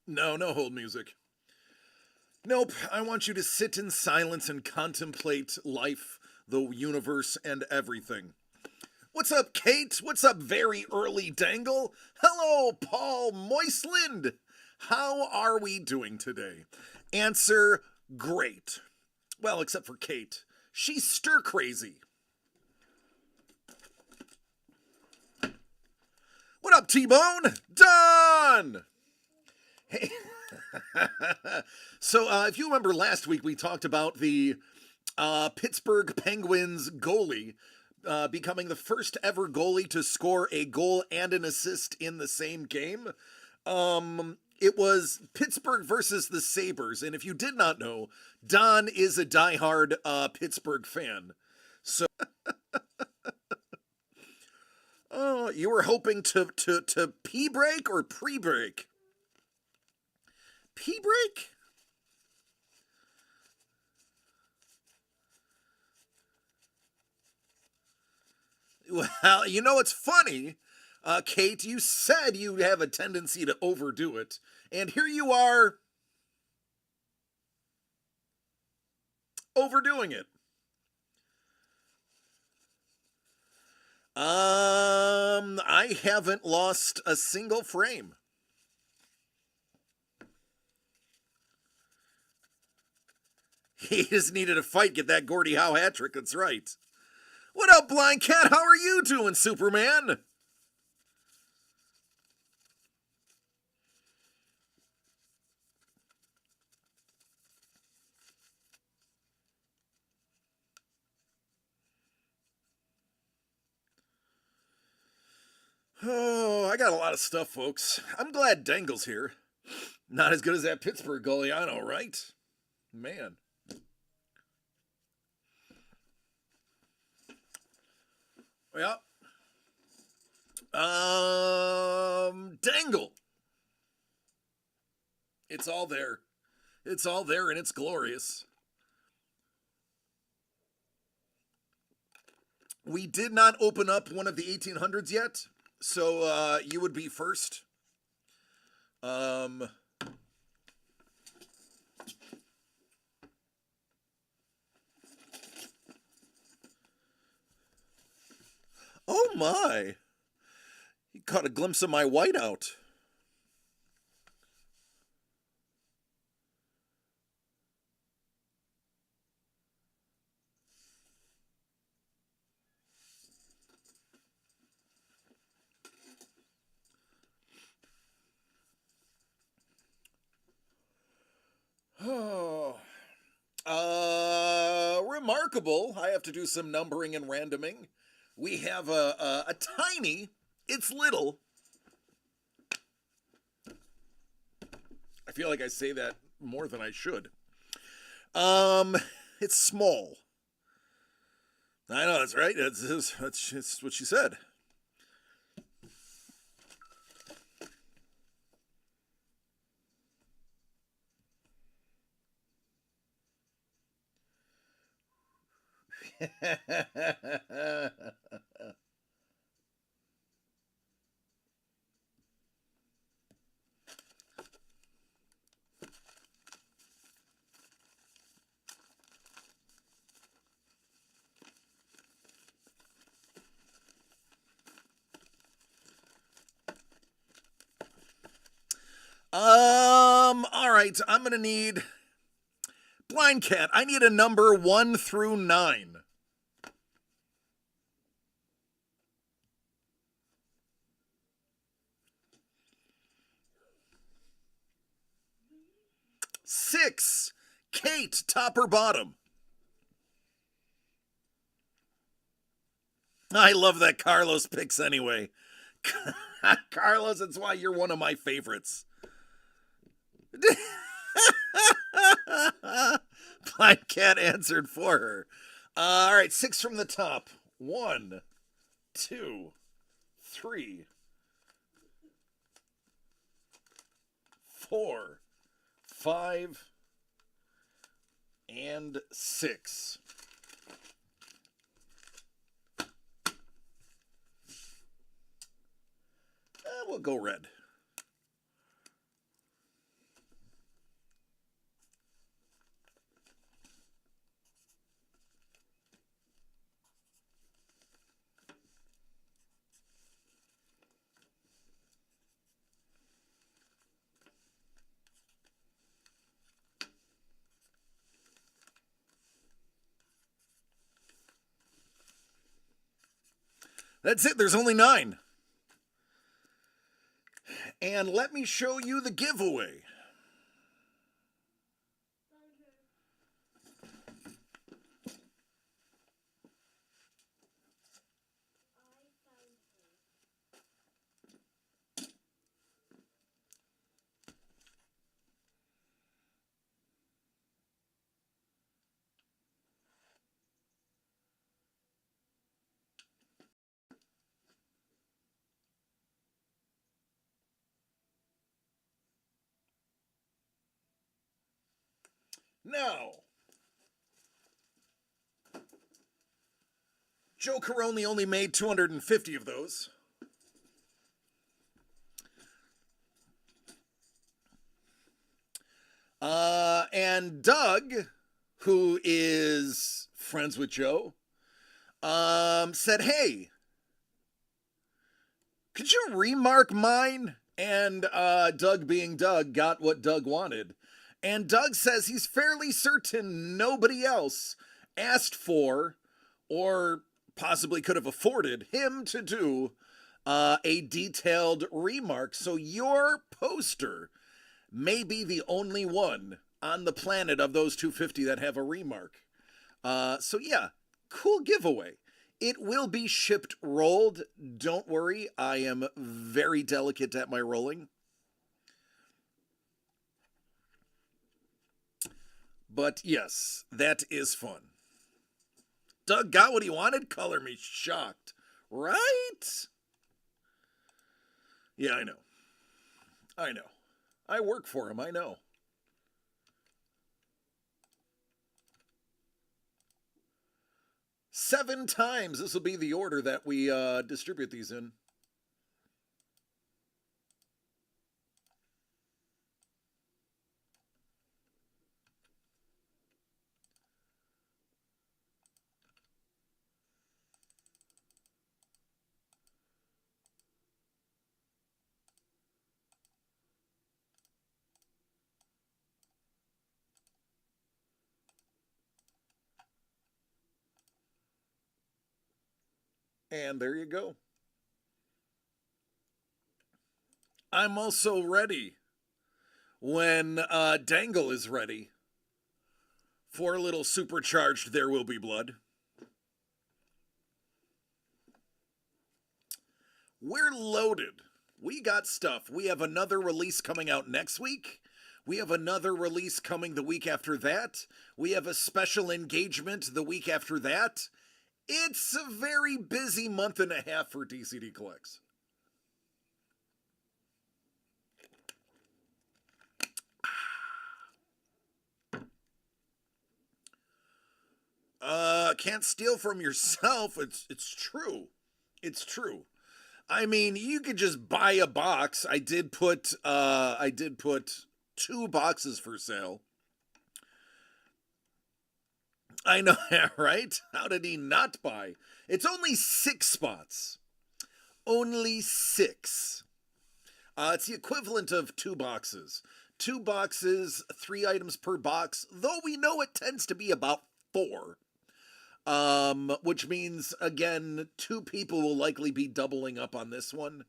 No, no hold music. Nope, I want you to sit in silence and contemplate life, the universe, and everything. What's up, Kate? What's up, very early Dangle? Hello, Paul Moisland. How are we doing today? Answer, great. Well, except for Kate. She's stir crazy. What up, T-Bone? Done! Hey. So, if you remember last week, we talked about the Pittsburgh Penguins goalie becoming the first ever goalie to score a goal and an assist in the same game. It was Pittsburgh versus the Sabres, and if you did not know, Don is a diehard Pittsburgh fan. So, oh, you were hoping to pee-break or pre-break? Pee-break? Well, you know, it's funny, Kate, you said you have a tendency to overdo it, and here you are overdoing it. I haven't lost a single frame. He just needed a fight, get that Gordie Howe hat trick, that's right. What up, Blind Cat? How are you doing, Superman? Oh, I got a lot of stuff, folks. I'm glad Dangle's here. Not as good as that Pittsburgh goalie, I know, right? Man. Yeah. Dangle. It's all there. It's all there and it's glorious. We did not open up one of the 1800s yet, so you would be first. Oh my! You caught a glimpse of my whiteout. Oh. Remarkable. I have to do some numbering and randoming. We have a tiny, it's little. I feel like I say that more than I should. It's small. I know, that's right. That's what she said. All right, I'm gonna need Blind Cat. I need a number 1 through 9. Six. Kate, top or bottom? I love that Carlos picks anyway. Carlos, that's why you're one of my favorites. Blind Cat answered for her. All right, 6 from the top. 1, 2, 3, 4, 5, and 6. We'll go red. That's it. There's only 9. And let me show you the giveaway. Now, Joe Caroni only made 250 of those. And Doug, who is friends with Joe, said, hey, could you remark mine? And Doug, being Doug, got what Doug wanted. And Doug says he's fairly certain nobody else asked for or possibly could have afforded him to do a detailed remark. So your poster may be the only one on the planet of those 250 that have a remark. So yeah, cool giveaway. It will be shipped rolled. Don't worry, I am very delicate at my rolling. But yes, that is fun. Doug got what he wanted? Color me shocked. Right? Yeah, I know. I know. I work for him, I know. Seven times this will be the order that we distribute these in. And there you go. I'm also ready when Dangle is ready for a little supercharged There Will Be Blood. We're loaded. We got stuff. We have another release coming out next week. We have another release coming the week after that. We have a special engagement the week after that. It's a very busy month and a half for DCD Collects. Can't steal from yourself. It's true. It's true. I mean, you could just buy a box. I did put 2 boxes for sale. I know, right? How did he not buy? It's only 6 spots. Only 6. It's the equivalent of 2 boxes. 2 boxes, 3 items per box, though we know it tends to be about 4. Which means, again, 2 people will likely be doubling up on this one.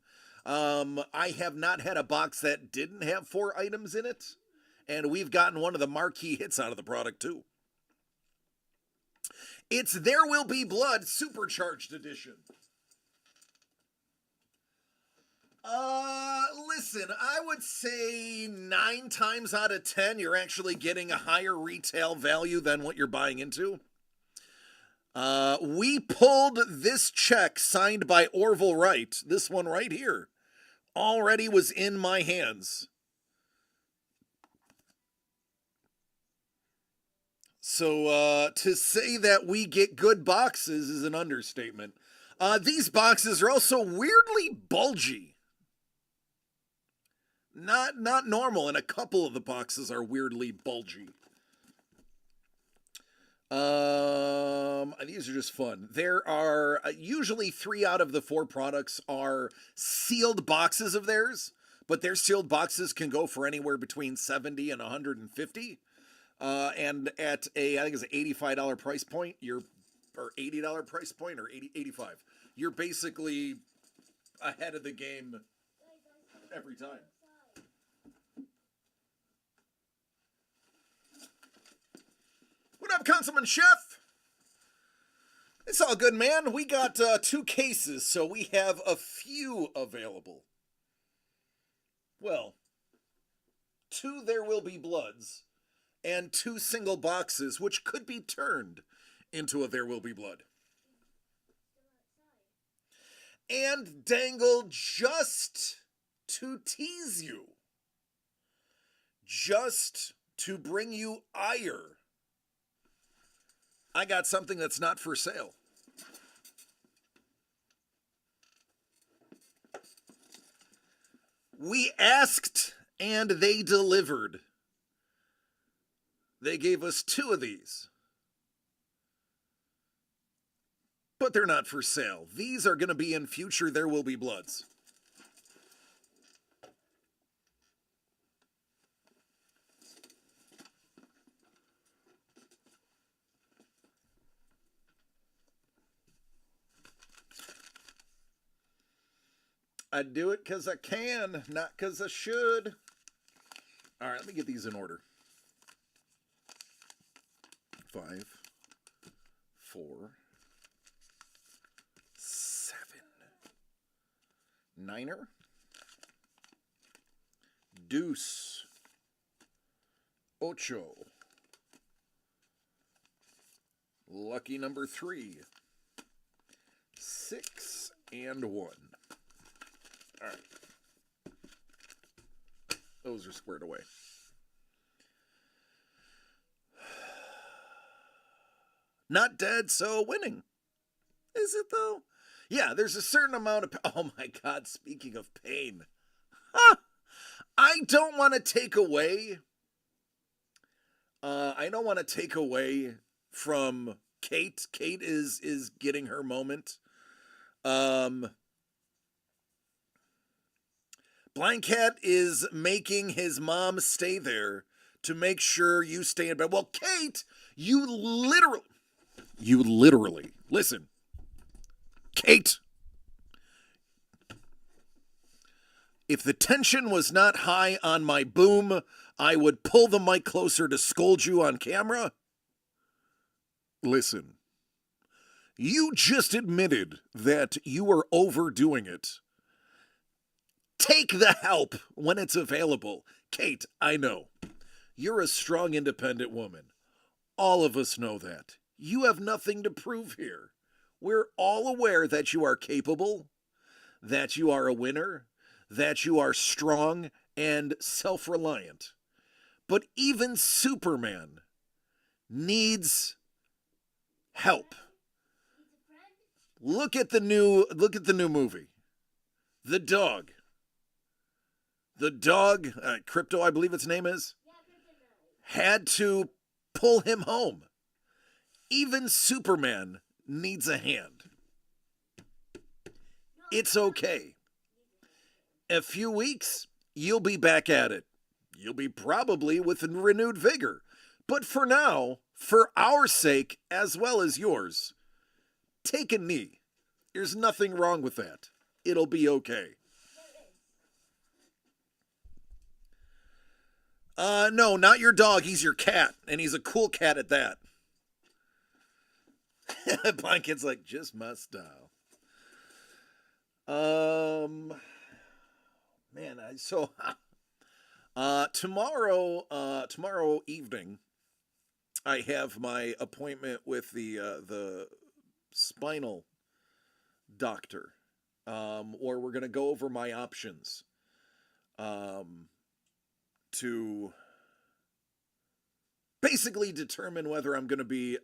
I have not had a box that didn't have 4 items in it, and we've gotten one of the marquee hits out of the product, too. It's There Will Be Blood Supercharged Edition. Listen, I would say 9 times out of 10, you're actually getting a higher retail value than what you're buying into. We pulled this check signed by Orville Wright. This one right here already was in my hands. So to say that we get good boxes is an understatement. These boxes are also weirdly bulgy. Not normal, and a couple of the boxes are weirdly bulgy. These are just fun. There are usually 3 out of the 4 products are sealed boxes of theirs, but their sealed boxes can go for anywhere between $70 and $150. And at I think it's an $85 price point, or $80 price point, or 85. You're basically ahead of the game every time. What up, Councilman Chef? It's all good, man. We got 2 cases, so we have a few available. Well, 2 There Will Be Bloods, and 2 single boxes, which could be turned into a There Will Be Blood. And Dangle, just to tease you, just to bring you ire, I got something that's not for sale. We asked and they delivered. They gave us 2 of these. But they're not for sale. These are going to be in future There Will Be Bloods. I do it because I can, not because I should. All right, let me get these in order. 5, 4, 7. Niner. Deuce. Ocho. Lucky number 3. 6 and 1. All right. Those are squared away. Not dead, so winning. Is it though? Yeah, there's a certain amount of... Oh my God, speaking of pain. I don't want to take away... I don't want to take away from Kate. Kate is getting her moment. Blind Cat is making his mom stay there to make sure you stay in bed. Well, Kate, you literally, listen, Kate, if the tension was not high on my boom, I would pull the mic closer to scold you on camera. Listen, you just admitted that you are overdoing it. Take the help when it's available. Kate, I know. You're a strong, independent woman. All of us know that. You have nothing to prove here. We're all aware that you are capable, that you are a winner, that you are strong and self-reliant. But even Superman needs help. Look at the new movie. The dog. The dog, Crypto, I believe its name is, had to pull him home. Even Superman needs a hand. It's okay. A few weeks, you'll be back at it. You'll be probably with renewed vigor. But for now, for our sake as well as yours, take a knee. There's nothing wrong with that. It'll be okay. No, not your dog. He's your cat, and he's a cool cat at that. Blind Kid's like, just my style. Man, tomorrow evening, I have my appointment with the spinal doctor, or we're gonna go over my options, to basically determine whether I'm going to be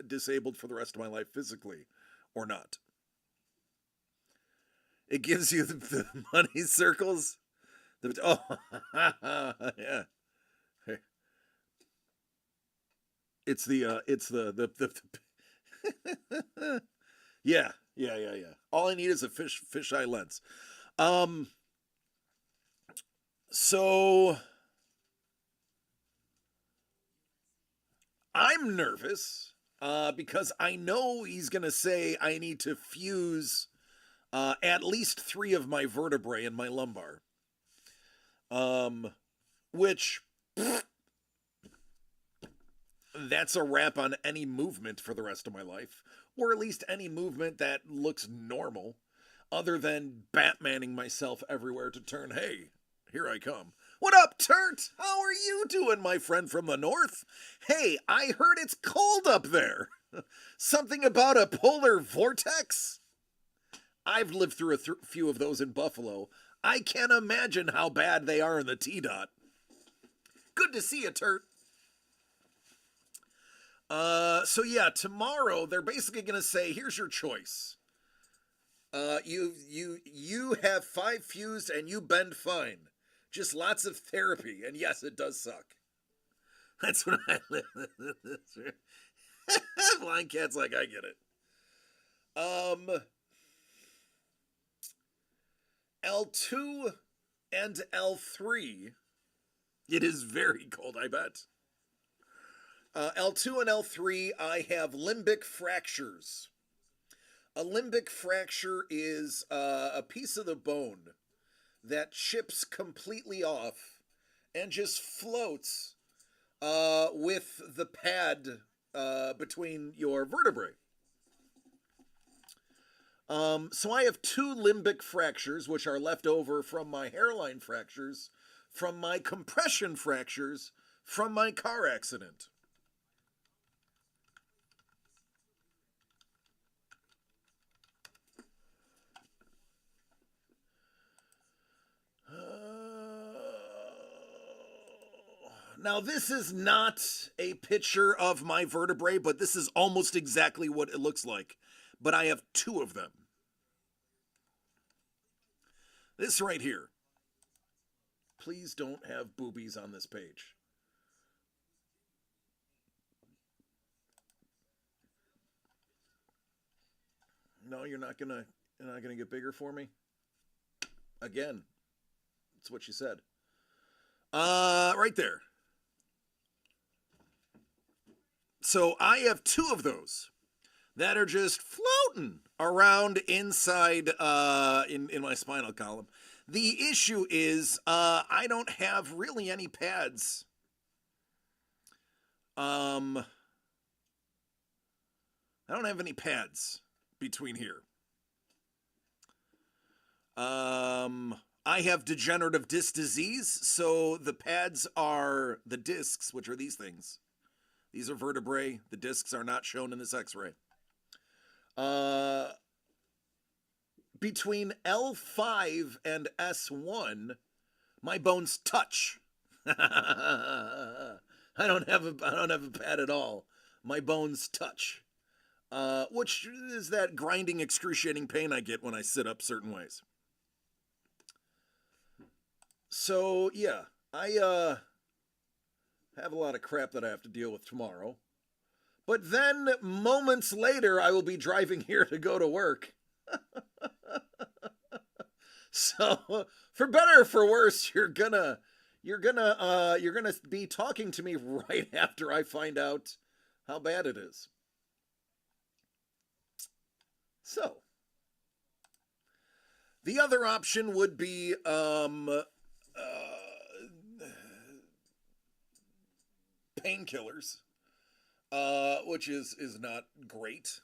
disabled for the rest of my life physically or not. It gives you the money circles. Yeah. It's yeah. All I need is a fisheye lens. So I'm nervous because I know he's gonna say I need to fuse at least 3 of my vertebrae in my lumbar. Which that's a wrap on any movement for the rest of my life, or at least any movement that looks normal, other than Batmaning myself everywhere to turn. Hey, here I come. What up, Turt? How are you doing, my friend from the north? Hey, I heard it's cold up there. Something about a polar vortex? I've lived through a few of those in Buffalo. I can't imagine how bad they are in the T-Dot. Good to see you, Turt. So yeah, tomorrow they're basically gonna say, here's your choice. You have 5 fused and you bend fine. Just lots of therapy, and yes, it does suck. That's what I live. Blind Cat's like, I get it. L2 and L3. It is very cold, I bet. L2 and L3, I have limbic fractures. A limbic fracture is a piece of the bone that chips completely off and just floats with the pad between your vertebrae. So I have 2 limbic fractures, which are left over from my hairline fractures, from my compression fractures, from my car accident. Now, this is not a picture of my vertebrae, but this is almost exactly what it looks like. But I have 2 of them. This right here. Please don't have boobies on this page. No, you're not gonna get bigger for me? Again, that's what she said. Right there. So I have 2 of those that are just floating around inside in my spinal column. The issue is I don't have really any pads. I don't have any pads between here. I have degenerative disc disease, so the pads are the discs, which are these things. These are vertebrae. The discs are not shown in this x-ray. Between L5 and S1, my bones touch. I don't have a pad at all. My bones touch. Which is that grinding, excruciating pain I get when I sit up certain ways. So, yeah, I have a lot of crap that I have to deal with tomorrow. But then, moments later, I will be driving here to go to work. So, for better or for worse, you're gonna be talking to me right after I find out how bad it is. So, the other option would be painkillers, which is not great.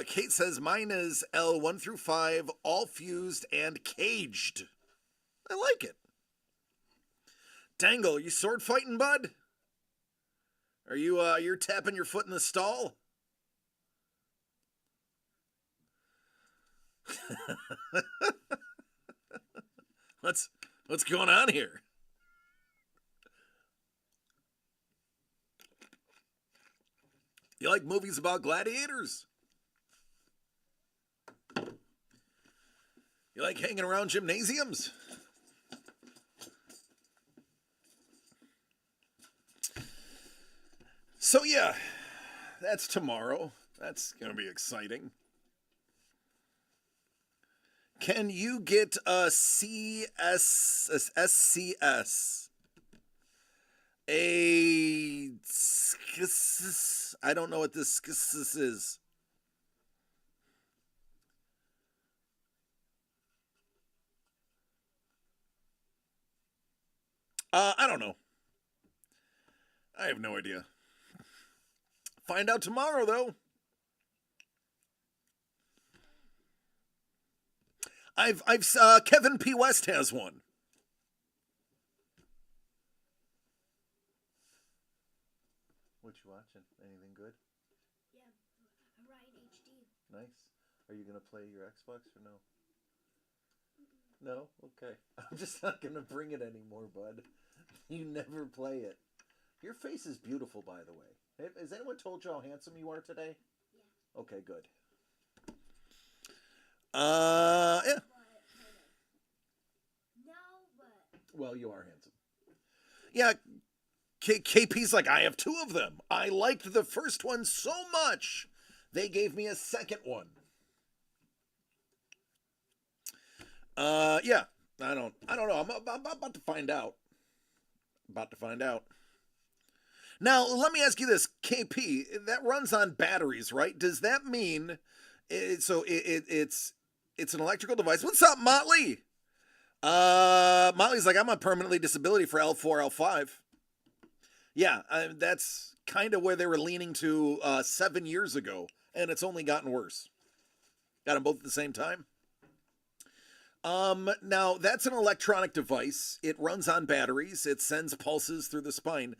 Kate says mine is L1 through 5, all fused and caged. I like it. Dangle, are you sword fighting, bud? Are you you're tapping your foot in the stall? What's going on here? You like movies about gladiators? You like hanging around gymnasiums? So yeah, that's tomorrow. That's going to be exciting. Can you get a SCS? I don't know what this is. I don't know. I have no idea. Find out tomorrow, though. Kevin P. West has one. What you watching? Anything good? Yeah, I'm riding HD. Nice. Are you gonna play your Xbox or no? No? Okay. I'm just not gonna bring it anymore, bud. You never play it. Your face is beautiful, by the way. Has anyone told you how handsome you are today? Yeah. Okay, good. Yeah. No, but... Well, you are handsome. Yeah, KP's like, I have two of them. I liked the first one so much, they gave me a second one. Yeah. I don't know. I'm about to find out. Now, let me ask you this, KP, that runs on batteries, right? Does that mean it's an electrical device? What's up, Motley? Motley's like, I'm on permanently disability for L4, L5. Yeah, that's kind of where they were leaning to 7 years ago, and it's only gotten worse. Got them both at the same time. Now that's an electronic device. It runs on batteries. It sends pulses through the spine.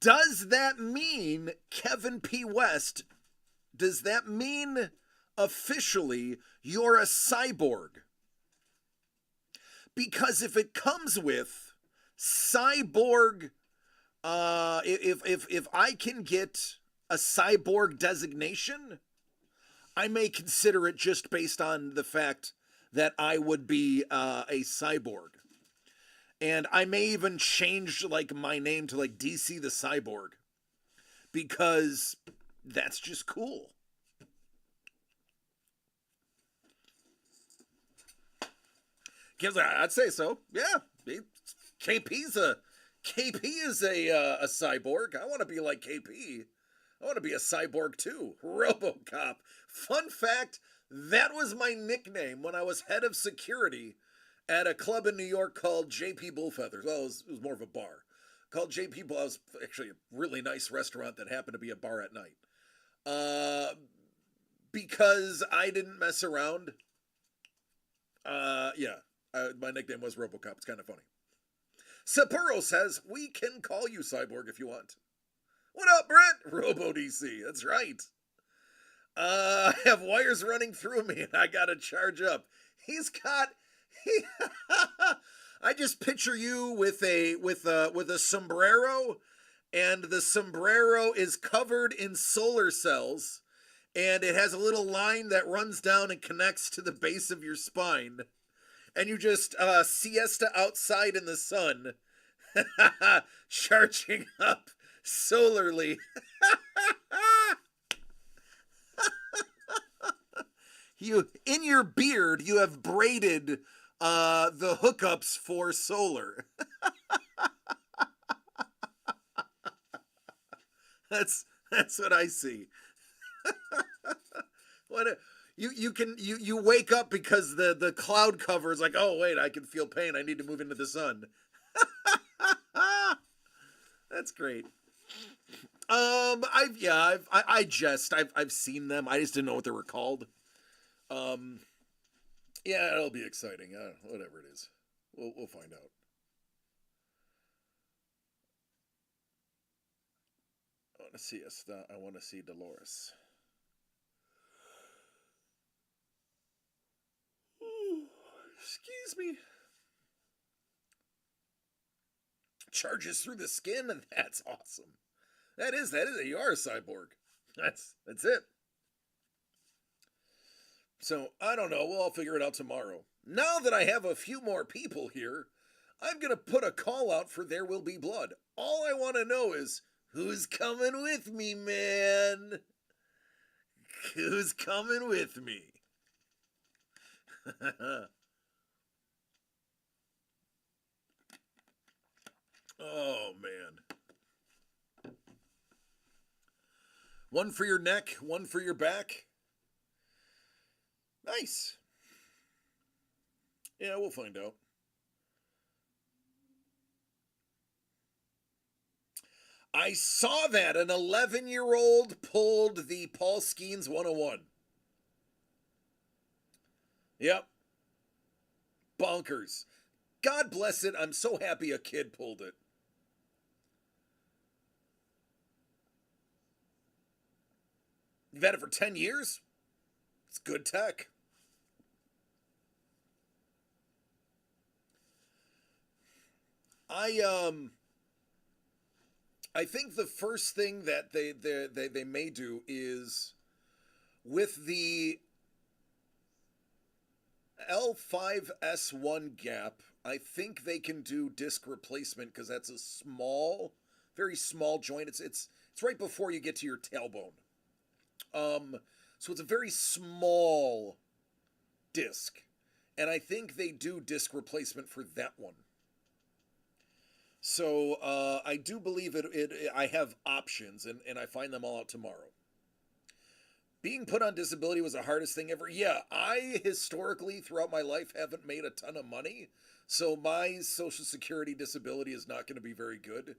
Does that mean, Kevin P. West, does that mean officially you're a cyborg? Because if it comes with cyborg, if I can get a cyborg designation, I may consider it just based on the fact that I would be a cyborg. And I may even change like my name to like DC the Cyborg, because that's just cool. Kids, I'd say so. Yeah, KP is a cyborg. I want to be like KP. I want to be a cyborg too. RoboCop. Fun fact: that was my nickname when I was head of security at a club in New York called JP Bullfeathers. Well, it was more of a bar called JP Bull. It was actually a really nice restaurant that happened to be a bar at night. Because I didn't mess around. Yeah, my nickname was RoboCop. It's kind of funny. Sapporo says, we can call you Cyborg if you want. What up, Brett? Robo DC. That's right. I have wires running through me and I gotta charge up. I just picture you with a sombrero, and the sombrero is covered in solar cells, and it has a little line that runs down and connects to the base of your spine, and you just siesta outside in the sun, charging up solarly. You, in your beard, you have braided the hookups for solar. That's what I see. You wake up because the cloud cover is like, oh wait, I can feel pain. I need to move into the sun. That's great. I've seen them. I just didn't know what they were called. Yeah, it'll be exciting. Whatever it is, we'll find out. I want to see Dolores. Excuse me. Charges through the skin, and that's awesome. That is. You are a cyborg. That's it. So, I don't know. We'll all figure it out tomorrow. Now that I have a few more people here, I'm going to put a call out for There Will Be Blood. All I want to know is who's coming with me, man? Who's coming with me? Oh, man. One for your neck, one for your back. Nice. Yeah, we'll find out. I saw that an 11-year-old pulled the Paul Skeens 101. Yep. Bonkers. God bless it. I'm so happy a kid pulled it. You've had it for 10 years? It's good tech. I think the first thing that they may do is with the L5S1 gap, I think they can do disc replacement because that's a small, very small joint. It's right before you get to your tailbone. So it's a very small disc, and I think they do disc replacement for that one. So I do believe I have options, and I find them all out tomorrow. Being put on disability was the hardest thing ever. Yeah, I historically throughout my life haven't made a ton of money, so my Social Security disability is not going to be very good.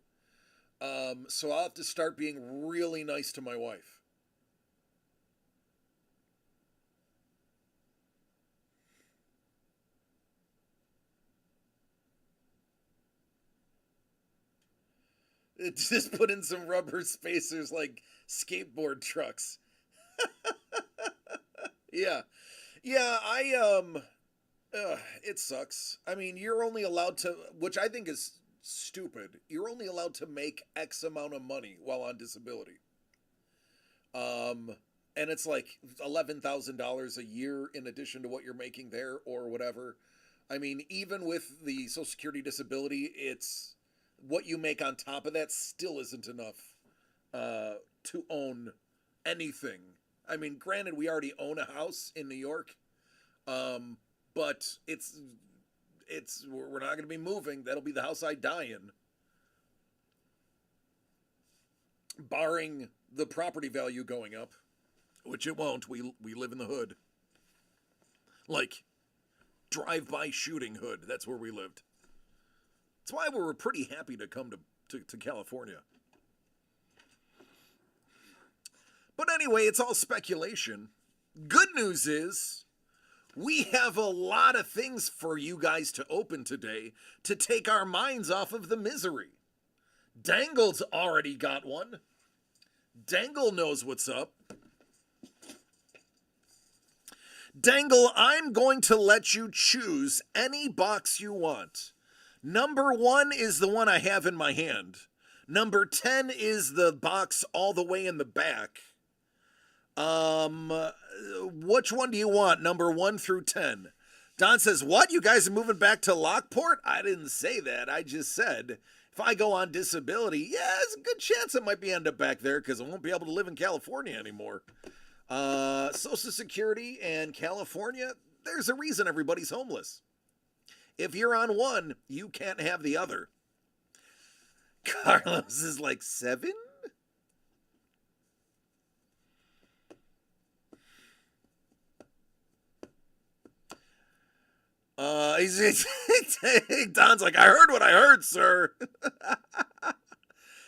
So I'll have to start being really nice to my wife. Just put in some rubber spacers like skateboard trucks. Yeah. Yeah, it sucks. I mean, you're only allowed to, which I think is stupid. You're only allowed to make X amount of money while on disability. And it's like $11,000 a year in addition to what you're making there or whatever. I mean, even with the Social Security disability, it's what you make on top of that still isn't enough to own anything. I mean, granted, we already own a house in New York, but we're not going to be moving. That'll be the house I die in, barring the property value going up, which it won't. We live in the hood, like drive-by shooting hood. That's where we lived. That's why we were pretty happy to come to California. But anyway, it's all speculation. Good news is we have a lot of things for you guys to open today to take our minds off of the misery. Dangle's already got one. Dangle knows what's up. Dangle, I'm going to let you choose any box you want. Number 1 is the one I have in my hand. Number 10 is the box all the way in the back. Which one do you want? Number 1 through 10. Don says, what? You guys are moving back to Lockport? I didn't say that. I just said, if I go on disability, yeah, there's a good chance I might be end up back there because I won't be able to live in California anymore. Social Security and California, there's a reason everybody's homeless. If you're on one, you can't have the other. Carlos is like 7? Don's like, I heard what I heard, sir.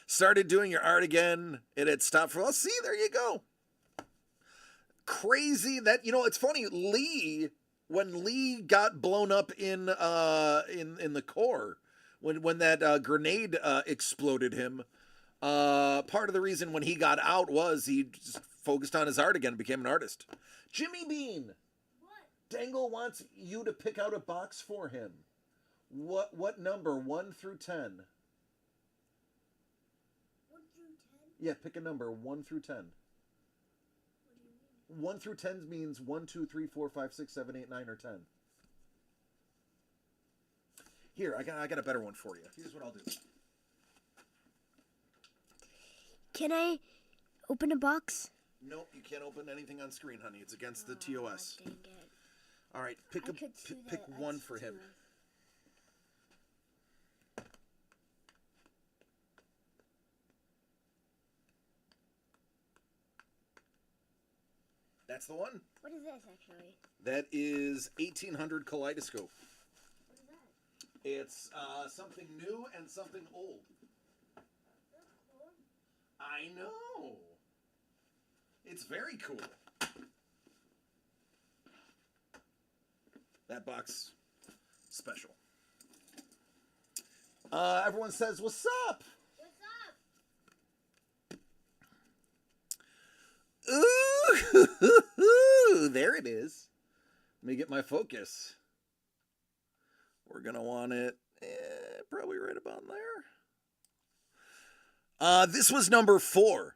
Started doing your art again. It had stopped for, well, see, there you go. Crazy that, it's funny, when Lee got blown up in the core, when that grenade exploded him, part of the reason when he got out was he just focused on his art again and became an artist. Jimmy Bean, What? Dangle wants you to pick out a box for him. What number? 1 through 10. 1 through 10? Yeah, pick a number 1 through 10. 1 through 10 means 1, 2, 3, 4, 5, 6, 7, 8, 9, or 10. Here, I got a better one for you. Here's what I'll do. Can I open a box? Nope, you can't open anything on screen, honey. It's against the TOS. Dang it. All right, pick one for him. That's the one. What is this, actually? That is 1800 Kaleidoscope. What is that? It's something new and something old. That's cool. I know. It's very cool. That box, special. Everyone says, "What's up?" What's up? Ooh, there it is. Let me get my focus. We're going to want it probably right about there. This was number 4.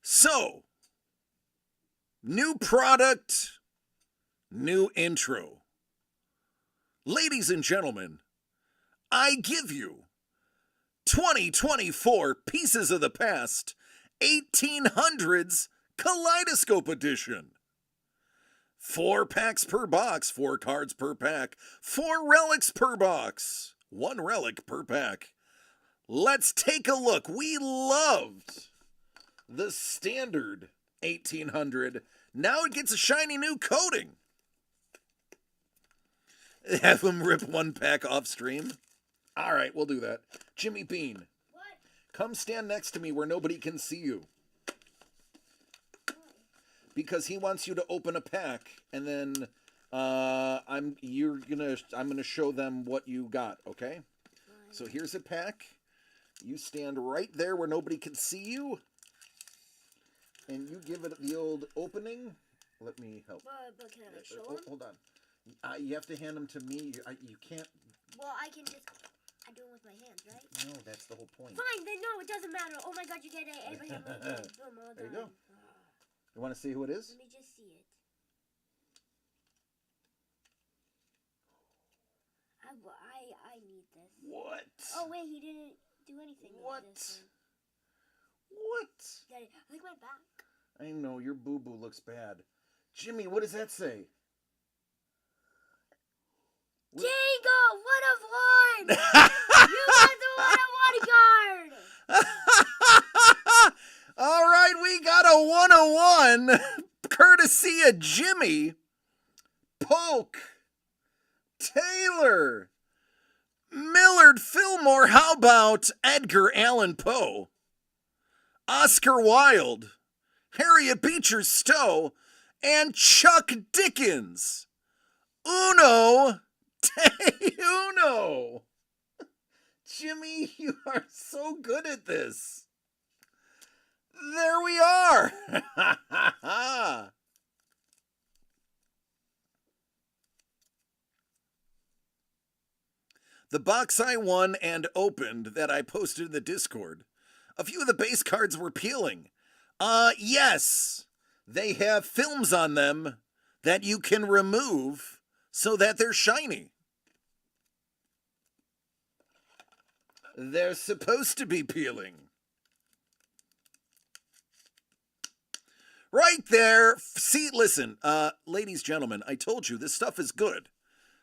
So, new product, new intro. Ladies and gentlemen, I give you 2024 Pieces of the Past 1800s Kaleidoscope Edition. 4 packs per box, 4 cards per pack, 4 relics per box, 1 relic per pack. Let's take a look. We loved the standard 1800. Now it gets a shiny new coating. Have him rip 1 pack off stream. All right, we'll do that. Jimmy Bean, What? come stand next to me where nobody can see you. Because he wants you to open a pack, and then I'm gonna show them what you got. Okay? So here's a pack. You stand right there where nobody can see you, and you give it the old opening. Let me help. But can I show him? Hold on. You have to hand them to me. You can't. Well, I can just... I do it with my hands, right? No, that's the whole point. Fine, then no, it doesn't matter. Oh my god, you get it. Abraham Lincoln. Boom, all There you done. go. You want to see who it is? Let me just see it. I need this. What? Oh wait, he didn't do anything. What? With this What? Daddy, I like my back. I know, your boo-boo looks bad. Jimmy, what does that say? What? Diego, 1 of 1! You got the 1 of 1 card! All right, we got a 101, courtesy of Jimmy, Polk, Taylor, Millard Fillmore. How about Edgar Allan Poe, Oscar Wilde, Harriet Beecher Stowe, and Chuck Dickens? Uno te uno. Jimmy, you are so good at this. There we are. The box I won and opened that I posted in the Discord, a few of the base cards were peeling. Yes, they have films on them that you can remove so that they're shiny. They're supposed to be peeling. Right there. See, listen, ladies, gentlemen, I told you this stuff is good.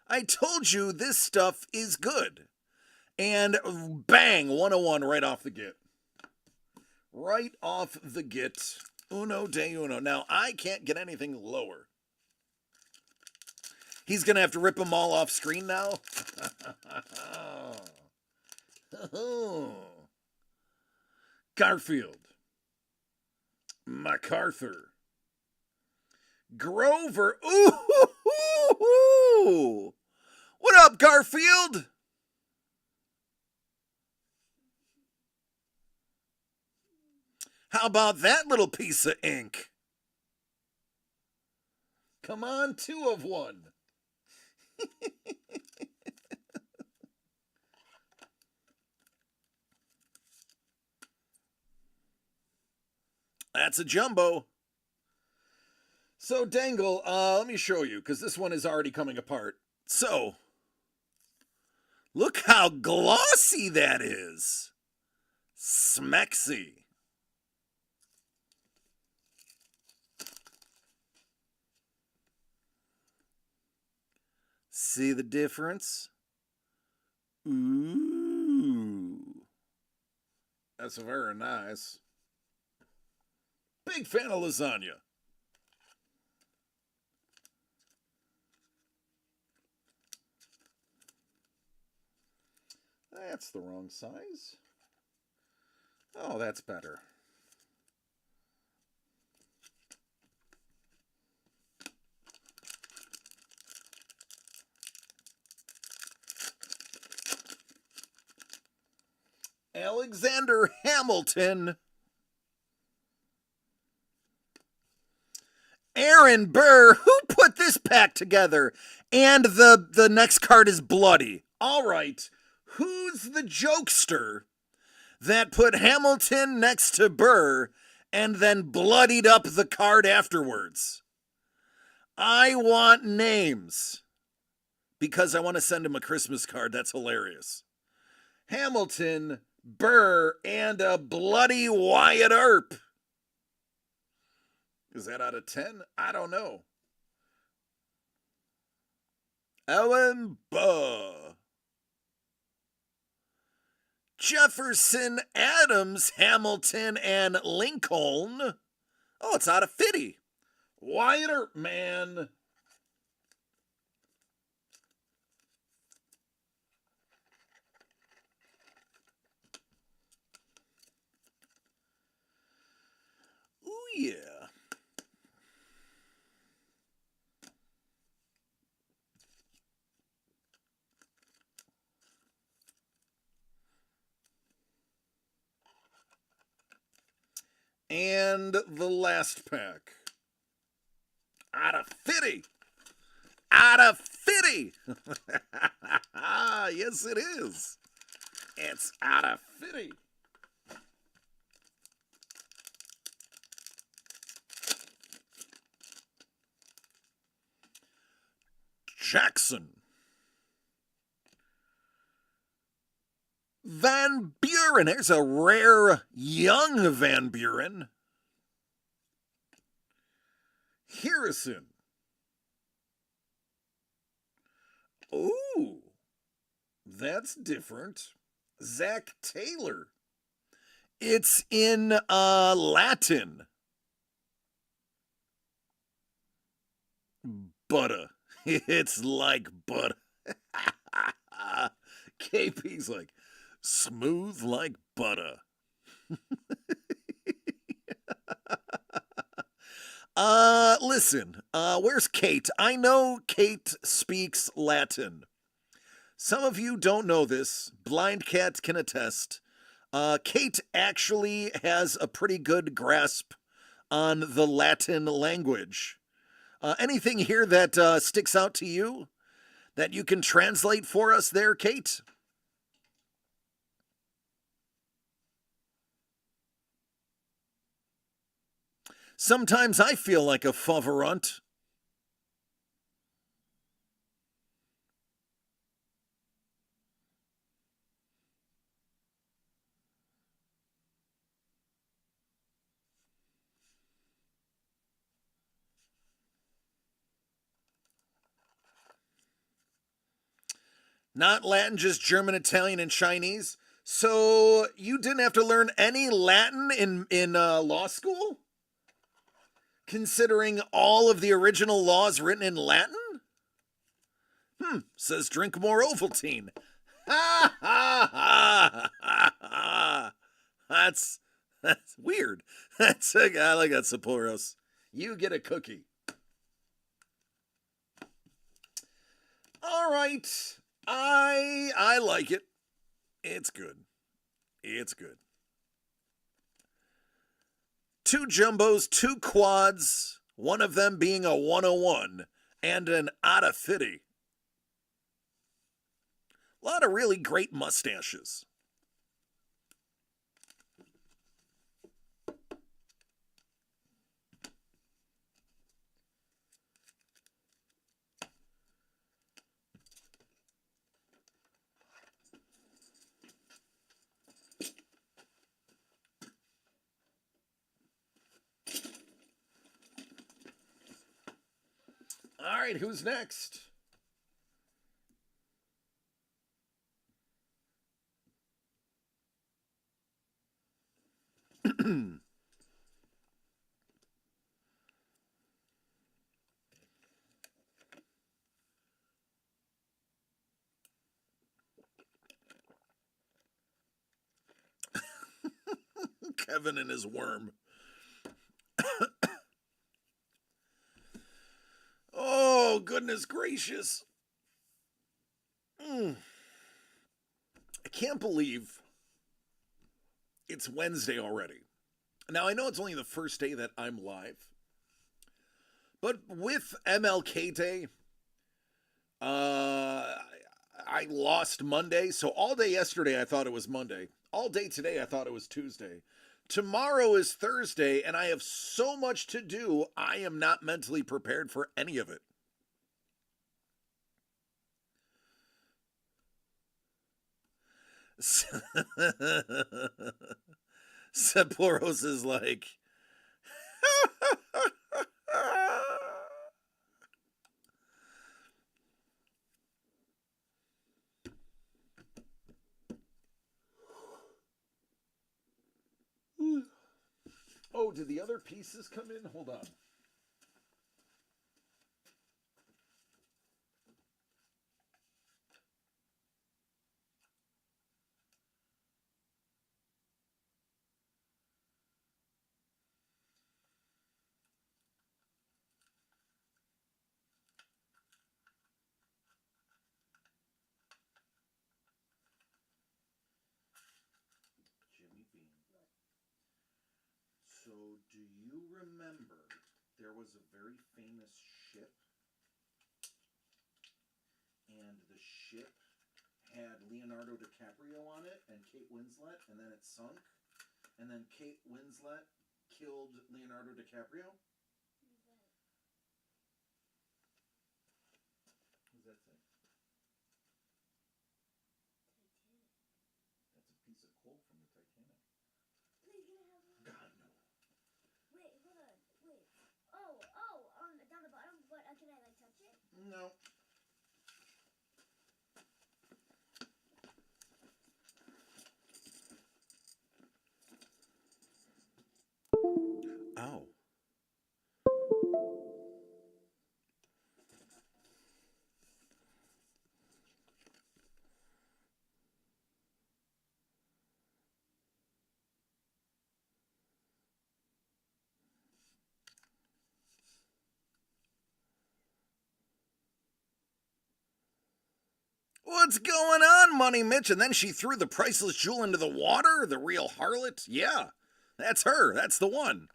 I told you this stuff is good. And bang, 101 right off the get. Right off the get. Uno de uno. Now, I can't get anything lower. He's going to have to rip them all off screen now. Garfield. MacArthur. Grover. Ooh. What up, Garfield? How about that little piece of ink? Come on, 2 of 1. That's a jumbo. So, Dangle, let me show you, because this one is already coming apart. So, look how glossy that is. Smexy. See the difference? Ooh. That's very nice. Big fan of lasagna. That's the wrong size. Oh, that's better. Alexander Hamilton. Aaron Burr, who put this pack together? And the next card is bloody. All right, who's the jokester that put Hamilton next to Burr and then bloodied up the card afterwards? I want names because I want to send him a Christmas card. That's hilarious. Hamilton, Burr, and a bloody Wyatt Earp. Is that out of 10? I don't know. Ellen Buh. Jefferson, Adams, Hamilton, and Lincoln. Oh, it's out of 50. Wyatt Earp, man. Ooh, yeah. And the last pack. Out of 50. Out of 50. Yes, it is. It's out of 50. Jackson. Van Buren. There's a rare young Van Buren. Harrison. Ooh, that's different. Zach Taylor. It's in Latin. Butter. It's like butter. KP's like, smooth like butter. Listen, where's Kate? I know Kate speaks Latin. Some of you don't know this. Blind Cat can attest. Kate actually has a pretty good grasp on the Latin language. Anything here that sticks out to you that you can translate for us there, Kate? Sometimes I feel like a favorant. Not Latin, just German, Italian, and Chinese. So you didn't have to learn any Latin in law school? Considering all of the original laws written in Latin? Says drink more Ovaltine. Ha ha ha ha ha. That's weird. I like that, Sapporo's. You get a cookie. All right. I like it. It's good. It's good. 2 jumbos, 2 quads, one of them being a 101, and an out of 50. A lot of really great mustaches. right, who's next? Kevin and his worm. Oh, goodness gracious. I can't believe it's Wednesday already. Now, I know it's only the first day that I'm live, but with MLK Day, I lost Monday. So all day yesterday, I thought it was Monday. All day today, I thought it was Tuesday. Tomorrow is Thursday, and I have so much to do, I am not mentally prepared for any of it. Seploros is like, oh, did the other pieces come in? Hold on. Jimmy Bean. So, do you remember there was a very famous ship? And the ship had Leonardo DiCaprio on it and Kate Winslet, and then it sunk. And then Kate Winslet killed Leonardo DiCaprio? What does that say? Titanic. That's a piece of coal from the Titanic. Please, can I have one? God, no. Wait, hold on. Wait. Down the bottom, but can I, like, touch it? No. Ow. What's going on, Money Mitch? And then she threw the priceless jewel into the water? The real harlot? Yeah, that's her. That's the one.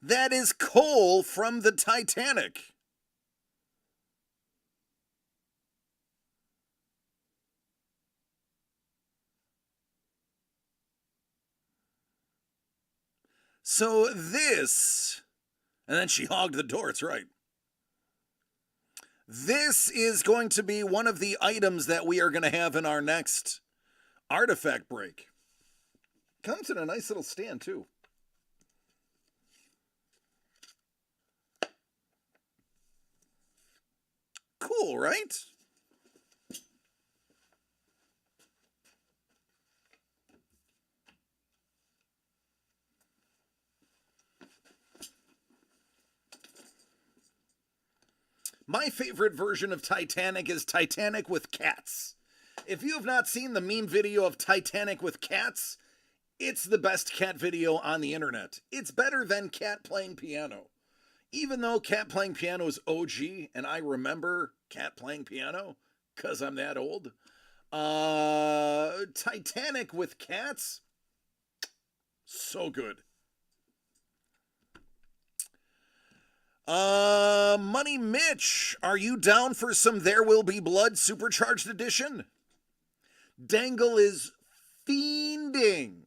That is coal from the Titanic. So this, and then she hogged the door, it's right. This is going to be one of the items that we are going to have in our next artifact break. Comes in a nice little stand, too. Cool, right? My favorite version of Titanic is Titanic with cats. If you have not seen the meme video of Titanic with cats, it's the best cat video on the internet. It's better than Cat playing piano. Even though Cat playing piano is OG, and I remember Cat playing piano, because I'm that old. Titanic with cats, so good. Money Mitch, are you down for some There Will Be Blood Supercharged Edition? Dangle is fiending.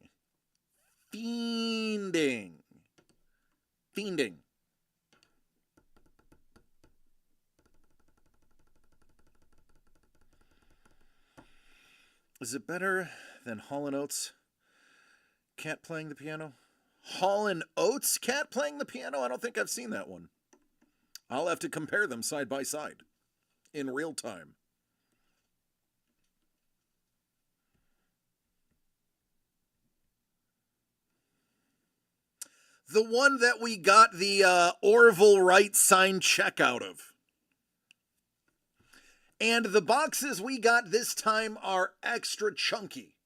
Is it better than Hall & Oates' cat playing the piano? Hall & Oates' cat playing the piano? I don't think I've seen that one. I'll have to compare them side by side in real time. The one that we got the Orville Wright signed check out of. And the boxes we got this time are extra chunky.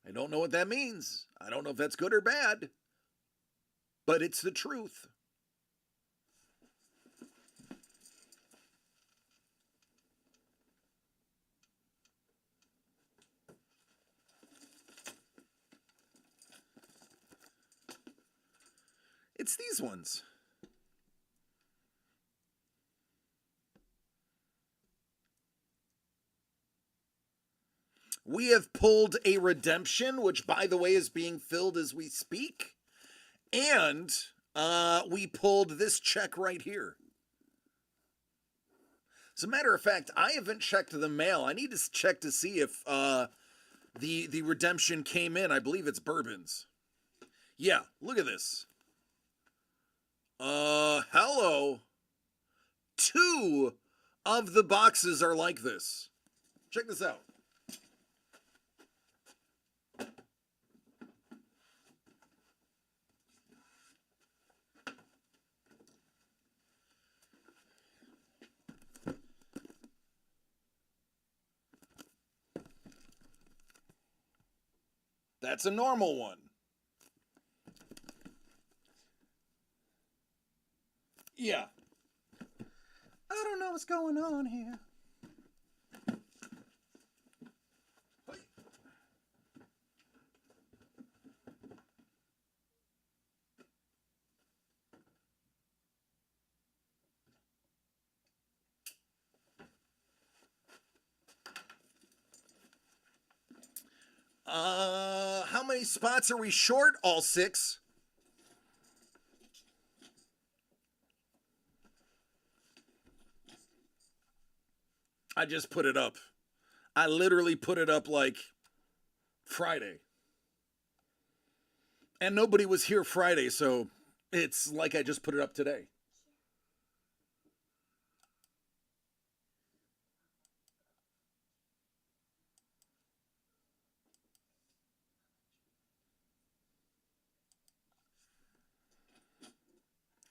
I don't know what that means. I don't know if that's good or bad. But it's the truth. It's these ones. We have pulled a redemption, which, by the way, is being filled as we speak. And we pulled this check right here. As a matter of fact, I haven't checked the mail. I need to check to see if the redemption came in. I believe it's Bourbon's. Yeah, look at this. Hello. 2 of the boxes are like this. Check this out. That's a normal one. Yeah. I don't know what's going on here. How many spots are we short? All 6. I just put it up. I literally put it up like Friday. And nobody was here Friday, so it's like I just put it up today.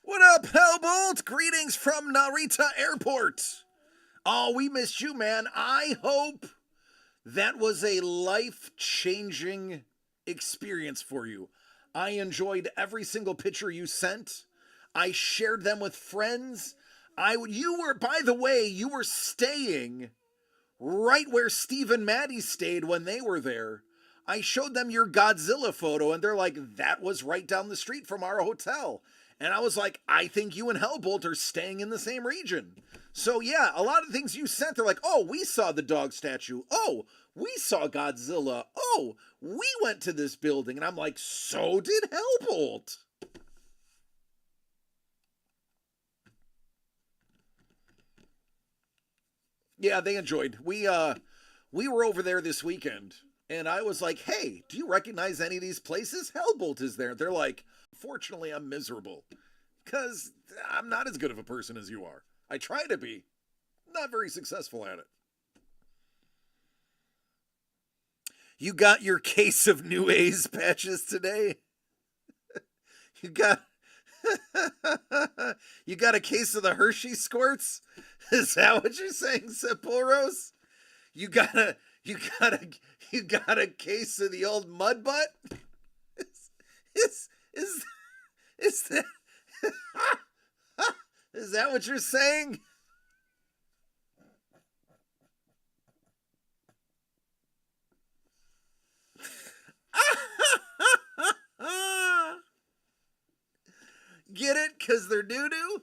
What up, Hellbolt? Greetings from Narita Airport. Oh, we missed you, man. I hope that was a life-changing experience for you. I enjoyed every single picture you sent. I shared them with friends. You were, by the way, you were staying right where Steve and Maddie stayed when they were there. I showed them your Godzilla photo, and they're like, that was right down the street from our hotel. And I was like, I think you and Hellbolt are staying in the same region. So yeah, a lot of things you sent, they're like, oh, we saw the dog statue. Oh, we saw Godzilla. Oh, we went to this building. And I'm like, so did Hellbolt. Yeah, they enjoyed. We were over there this weekend, and I was like, hey, do you recognize any of these places? Hellbolt is there. They're like, fortunately, I'm miserable because I'm not as good of a person as you are. I try to be. Not very successful at it. You got your case of New A's patches today? You got you got a case of the Hershey squirts? Is that what you're saying, Sepulros? You got a case of the old mud butt? Is that is that what you're saying? Get it? Because they're doo-doo?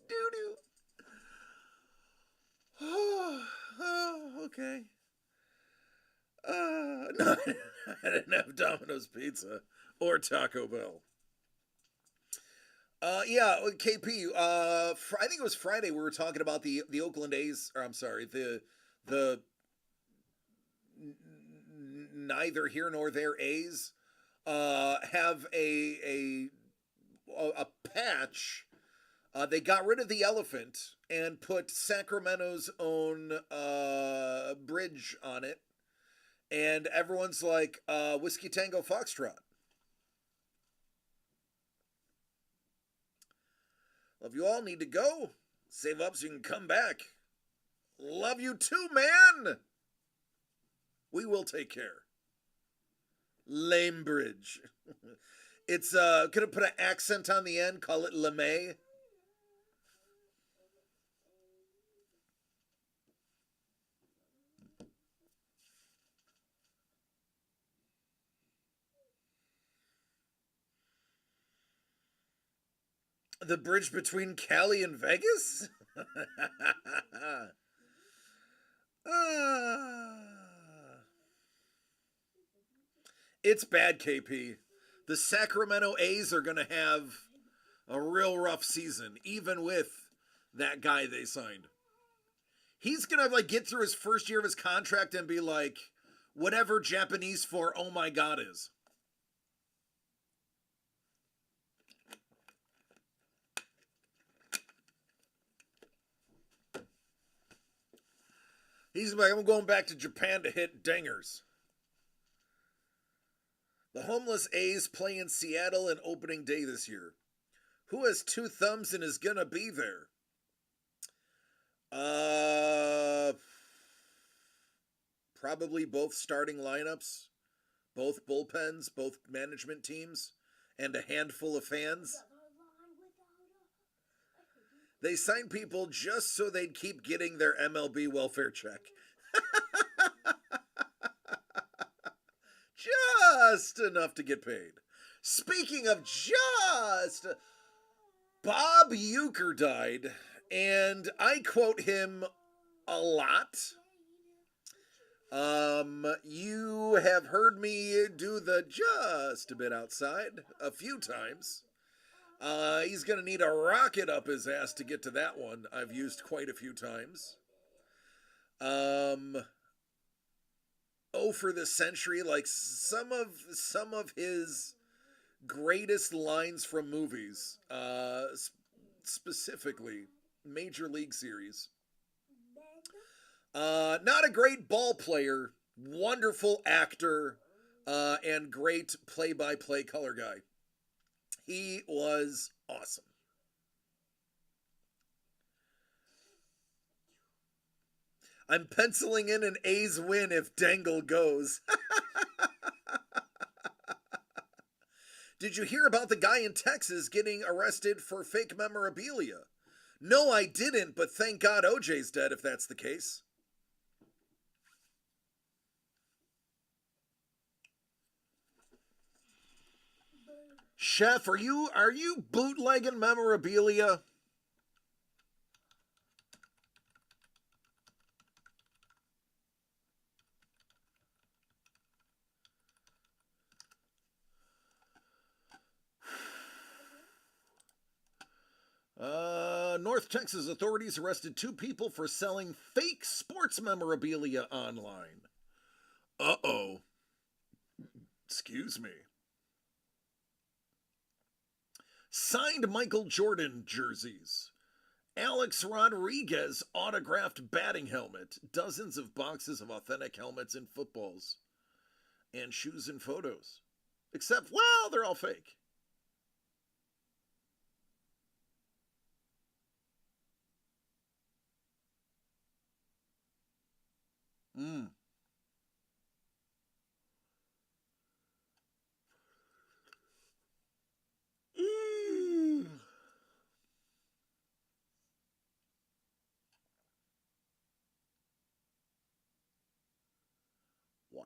Doo-doo. Oh, okay. No, I didn't have Domino's Pizza or Taco Bell. Yeah, KP. I think it was Friday. We were talking about the Oakland A's. Or I'm sorry, the neither here nor there A's have a patch. They got rid of the elephant and put Sacramento's own bridge on it, and everyone's like, Whiskey Tango Foxtrot. Well, if you all need to go, save up so you can come back. Love you too, man. We will take care. Lame Bridge. It's gonna put an accent on the end. Call it LeMay. The bridge between Cali and Vegas? Ah. It's bad, KP. The Sacramento A's are going to have a real rough season, even with that guy they signed. He's going to like get through his first year of his contract and be like, whatever Japanese for oh my god is. He's like, I'm going back to Japan to hit dingers. The homeless A's play in Seattle on opening day this year. Who has two thumbs and is gonna be there? Probably both starting lineups, both bullpens, both management teams, and a handful of fans. They signed people just so they'd keep getting their MLB welfare check. Just enough to get paid. Speaking of just, Bob Uecker died, and I quote him a lot. You have heard me do the just a bit outside a few times. He's gonna need a rocket up his ass to get to that one. I've used quite a few times. Oh, for the century, like some of his greatest lines from movies, specifically Major League Series. Not a great ball player, wonderful actor, and great play-by-play color guy. He was awesome. I'm penciling in an A's win if Dangle goes. Did you hear about the guy in Texas getting arrested for fake memorabilia? No, I didn't, but thank God OJ's dead if that's the case. Chef, are you bootlegging memorabilia? North Texas authorities arrested two people for selling fake sports memorabilia online. Uh-oh. Excuse me. Signed Michael Jordan jerseys. Alex Rodriguez autographed batting helmet. Dozens of boxes of authentic helmets and footballs. And shoes and photos. Except, well, they're all fake. Mm. Mm. Wow.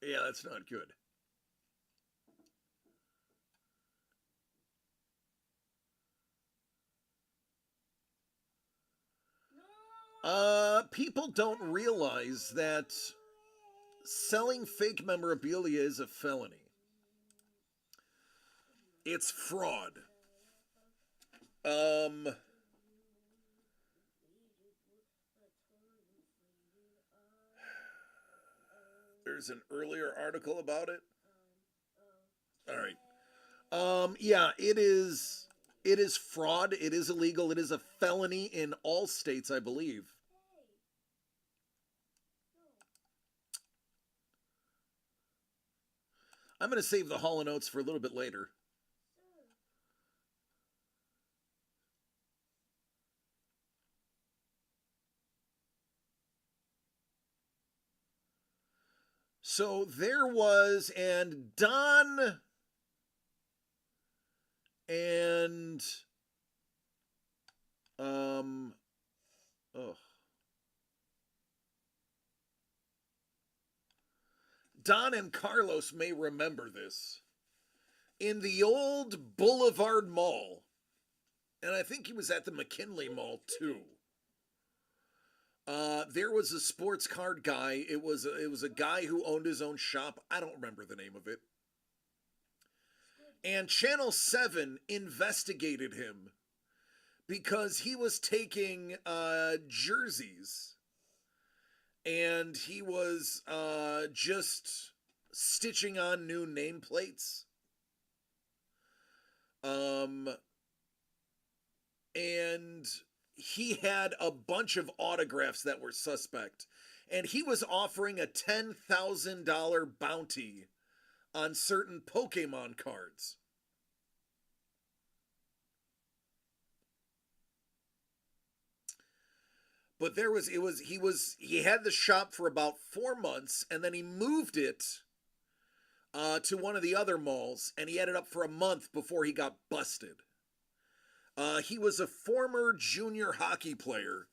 Yeah, that's not good. People don't realize that selling fake memorabilia is a felony. It's fraud. There's an earlier article about it. All right. Yeah, it is. It is fraud. It is illegal. It is a felony in all states, I believe. I'm going to save the Hall & Oates for a little bit later. So there was, and Don and Don and Carlos may remember this. In the old Boulevard Mall, and I think he was at the McKinley Mall too. There was a sports card guy. It was a guy who owned his own shop. I don't remember the name of it. And Channel 7 investigated him because he was taking jerseys and he was just stitching on new nameplates. And he had a bunch of autographs that were suspect. And he was offering a $10,000 bounty on certain Pokemon cards. But he had the shop for about 4 months, and then he moved it to one of the other malls, and he had it up for a month before he got busted. He was a former junior hockey player.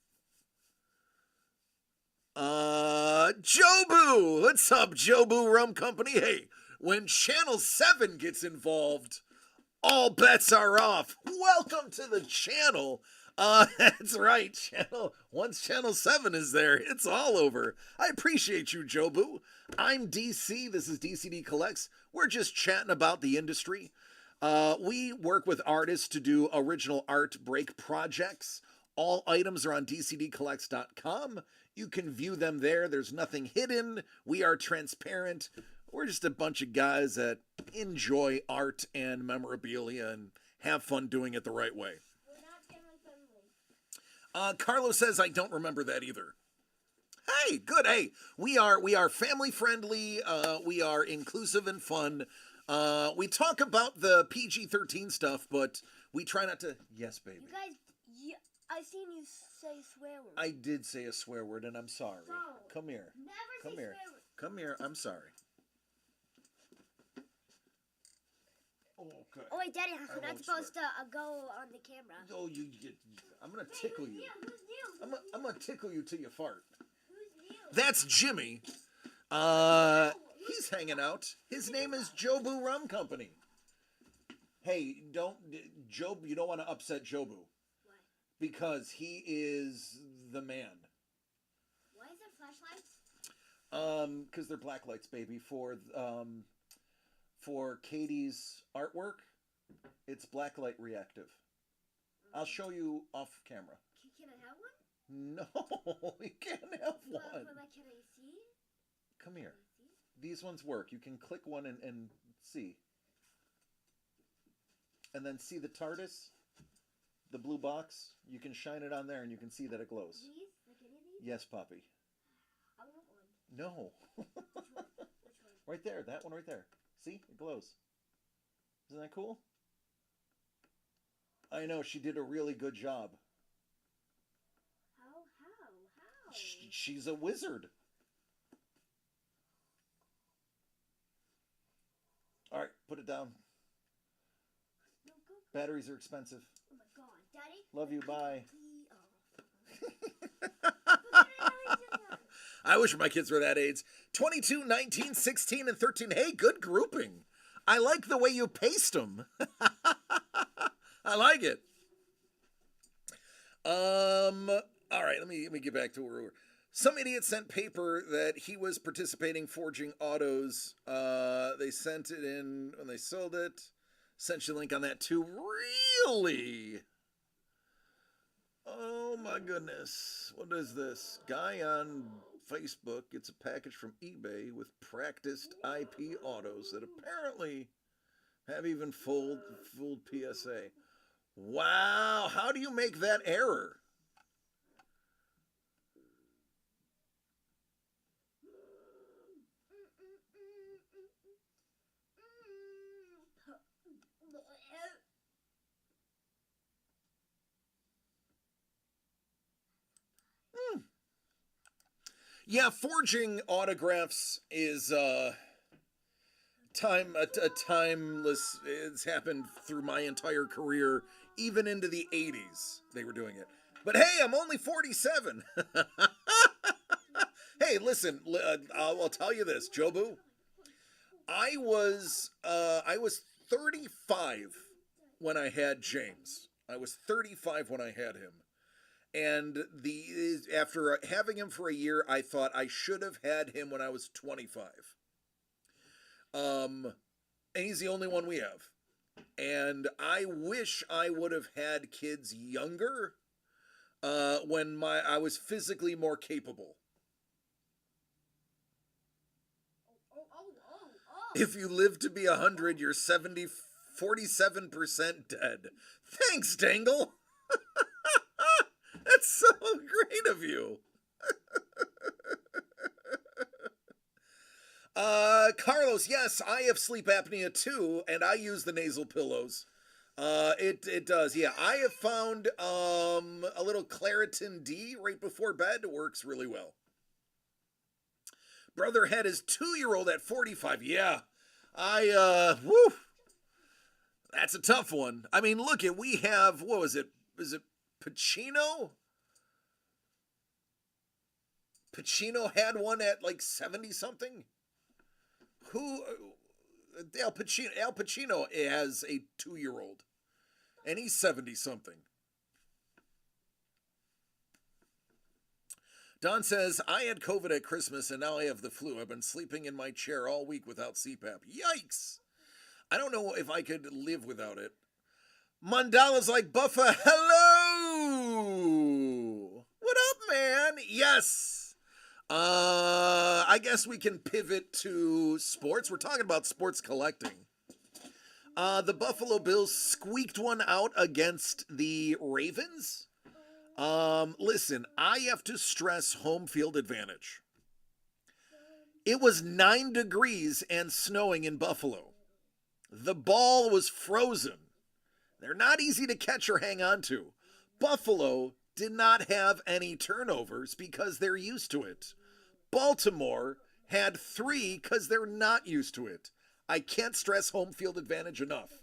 Jobu! What's up, Jobu Rum Company? Hey, when Channel 7 gets involved, all bets are off. Welcome to the channel. That's right. Once Channel 7 is there, it's all over. I appreciate you, Jobu. I'm DC. This is DCD Collects. We're just chatting about the industry. We work with artists to do original art break projects. All items are on dcdcollects.com. You can view them there. There's nothing hidden. We are transparent. We're just a bunch of guys that enjoy art and memorabilia and have fun doing it the right way. Carlos says, I don't remember that either. Hey, good. Hey, we are family friendly. We are inclusive and fun. We talk about the PG-13 stuff, but we try not to. Yes, baby. You guys, I seen you say swear word. I did say a swear word, and I'm sorry. No. Come here. Never Come say here. swear word. Come here. I'm sorry. Oh, okay. Oh wait, Daddy, I'm not supposed to go on the camera. Oh, I'm gonna tickle you. I'm gonna tickle you till you fart. Who's Neil? That's Jimmy. He's hanging out. His name is Jobu Rum Company. Hey, you don't want to upset Jobu. Why? Because he is the man. Why is there flashlights? Because they're black lights, baby. For Katie's artwork, it's blacklight reactive. I'll show you off camera. Can I have one? No, you can't have one. But can I see? Come here. These ones work. You can click one and see. And then see the TARDIS, the blue box. You can shine it on there and you can see that it glows. These? Like any of these? Yes, Poppy. I want one. No. Which one? Right there. That one right there. See? It glows. Isn't that cool? I know. She did a really good job. How? She's a wizard. All right, put it down. No, go. Batteries are expensive. Oh my God, Daddy. Love you, bye. Oh. I wish my kids were that age. 22, 19, 16, and 13. Hey, good grouping. I like the way you paced them. I like it. All right, let me get back to where we were. Some idiot sent paper that he was participating forging autos. They sent it in when they sold it. Sent you a link on that too. Really? Oh my goodness. What is this? Guy on Facebook gets a package from eBay with practiced IP autos that apparently have even fooled PSA. Wow. How do you make that error? Yeah, forging autographs is timeless. It's happened through my entire career, even into the 80s. They were doing it. But hey, I'm only 47. Hey, listen, I'll tell you this, Jobu. I was 35 when I had James. I was 35 when I had him. And after having him for a year, I thought I should have had him when I was 25. And he's the only one we have. And I wish I would have had kids younger, when I was physically more capable. If you live to be 100, you're 47% dead. Thanks, Dangle. That's so great of you. Carlos, yes, I have sleep apnea too, and I use the nasal pillows. It does, yeah. I have found a little Claritin D right before bed. It works really well. Brother had his 2-year-old at 45. Yeah, woo. That's a tough one. I mean, look at, we have, what was it? Is it Pacino? Pacino had one at like 70 something. Who? Al Pacino has a 2-year-old, and he's 70 something. Don says, I had COVID at Christmas and now I have the flu. I've been sleeping in my chair all week without CPAP. Yikes! I don't know if I could live without it. Mandala's like, Buffa, hello! What up, man? Yes! I guess we can pivot to sports. We're talking about sports collecting. The Buffalo Bills squeaked one out against the Ravens. Listen, I have to stress home field advantage. It was 9 degrees and snowing in Buffalo. The ball was frozen. They're not easy to catch or hang on to. Buffalo did not have any turnovers because they're used to it. Baltimore had 3 because they're not used to it. I can't stress home field advantage enough.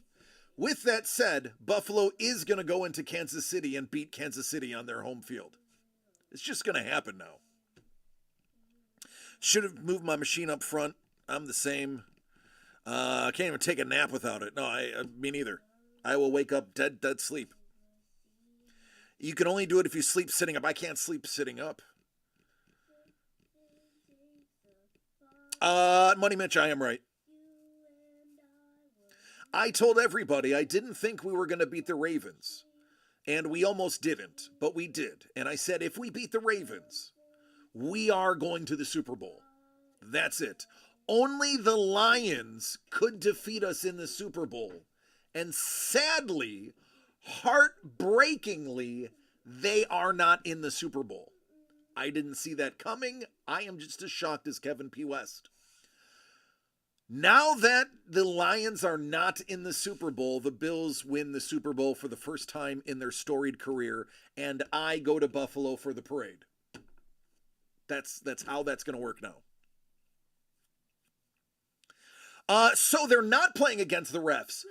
With that said, Buffalo is going to go into Kansas City and beat Kansas City on their home field. It's just going to happen now. Should have moved my machine up front. I'm the same. I can't even take a nap without it. No, me neither. I will wake up dead sleep. You can only do it if you sleep sitting up. I can't sleep sitting up. Money Mitch, I am right. I told everybody I didn't think we were going to beat the Ravens. And we almost didn't, but we did. And I said, if we beat the Ravens, we are going to the Super Bowl. That's it. Only the Lions could defeat us in the Super Bowl. And sadly, heartbreakingly, they are not in the Super Bowl. I didn't see that coming. I am just as shocked as Kevin P. West. Now that the Lions are not in the Super Bowl, the Bills win the Super Bowl for the first time in their storied career, and I go to Buffalo for the parade. That's how that's going to work now. So they're not playing against the refs.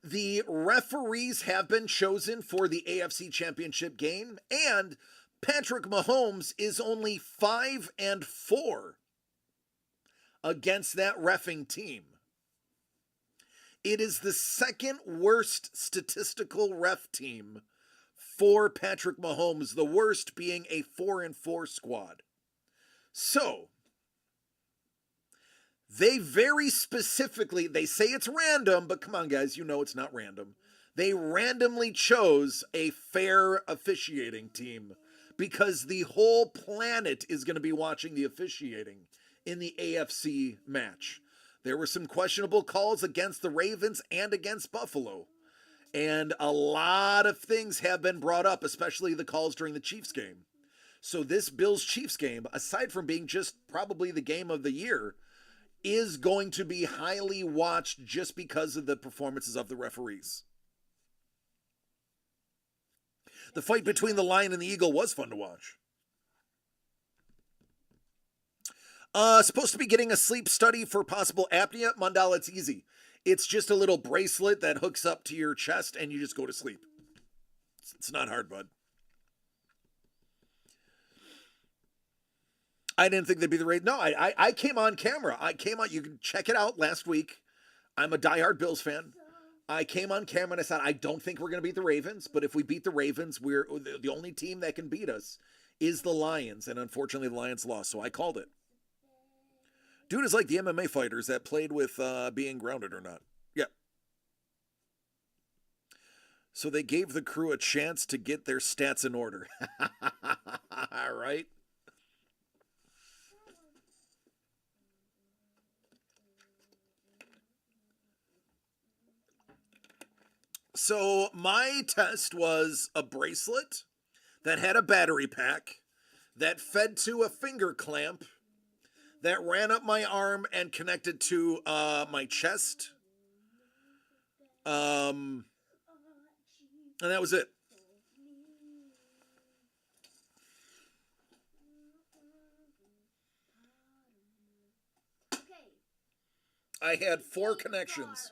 The referees have been chosen for the AFC Championship game, and Patrick Mahomes is only 5-4 against that reffing team. It is the second worst statistical ref team for Patrick Mahomes, the worst being a 4-4 squad. So, they very specifically, they say it's random, but come on, guys, you know it's not random. They randomly chose a fair officiating team because the whole planet is going to be watching the officiating in the AFC match. There were some questionable calls against the Ravens and against Buffalo. And a lot of things have been brought up, especially the calls during the Chiefs game. So this Bills-Chiefs game, aside from being just probably the game of the year, is going to be highly watched just because of the performances of the referees. The fight between the Lion and the Eagle was fun to watch. Supposed to be getting a sleep study for possible apnea. Mandala, it's easy. It's just a little bracelet that hooks up to your chest and you just go to sleep. It's not hard, bud. I didn't think they'd be the Ravens. No, I came on camera. You can check it out last week. I'm a diehard Bills fan. I came on camera and I said, I don't think we're going to beat the Ravens, but if we beat the Ravens, we're the only team that can beat us is the Lions. And unfortunately, the Lions lost, so I called it. Dude is like the MMA fighters that played with being grounded or not. Yeah. So they gave the crew a chance to get their stats in order. All right. So my test was a bracelet that had a battery pack that fed to a finger clamp that ran up my arm and connected to my chest. And that was it. I had 4 connections.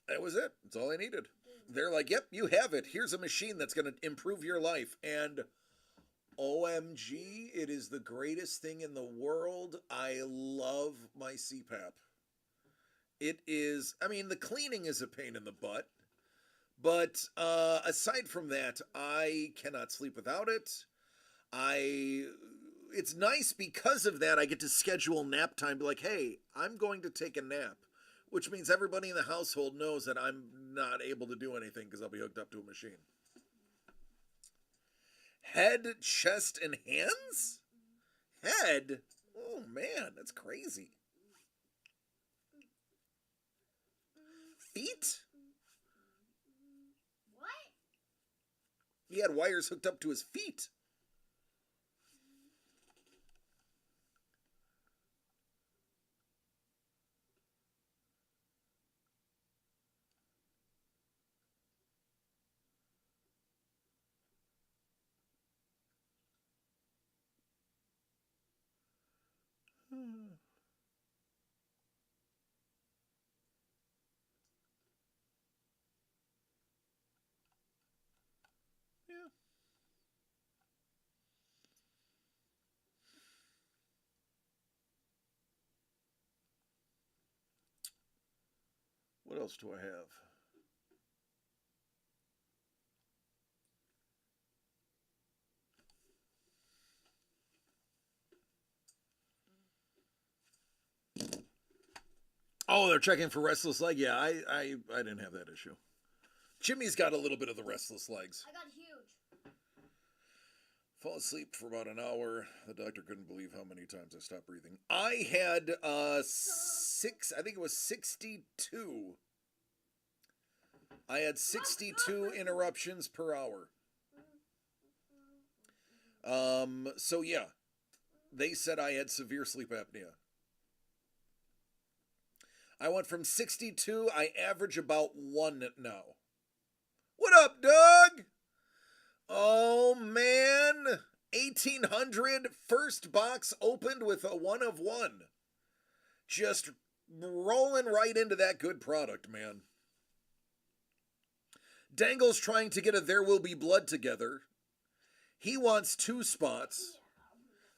That was it. That's all I needed. They're like, yep, you have it. Here's a machine that's going to improve your life. And OMG, it is the greatest thing in the world. I love my CPAP. It is, I mean, the cleaning is a pain in the butt. But aside from that, I cannot sleep without it. It's nice because of that. I get to schedule nap time. Be like, hey, I'm going to take a nap. Which means everybody in the household knows that I'm not able to do anything because I'll be hooked up to a machine. Head, chest, and hands? Head? Oh, man, that's crazy. Feet? What? He had wires hooked up to his feet. Yeah. What else do I have? Oh, they're checking for restless leg. Yeah, I didn't have that issue. Jimmy's got a little bit of the restless legs. I got huge. Fall asleep for about an hour. The doctor couldn't believe how many times I stopped breathing. I had I think it was 62. I had 62 interruptions per hour. So yeah, they said I had severe sleep apnea. I went from 62, I average about 1 now. What up, Doug? Oh, man. 1,800, first box opened with a 1 of 1. Just rolling right into that good product, man. Dangle's trying to get a There Will Be Blood together. He wants 2 spots.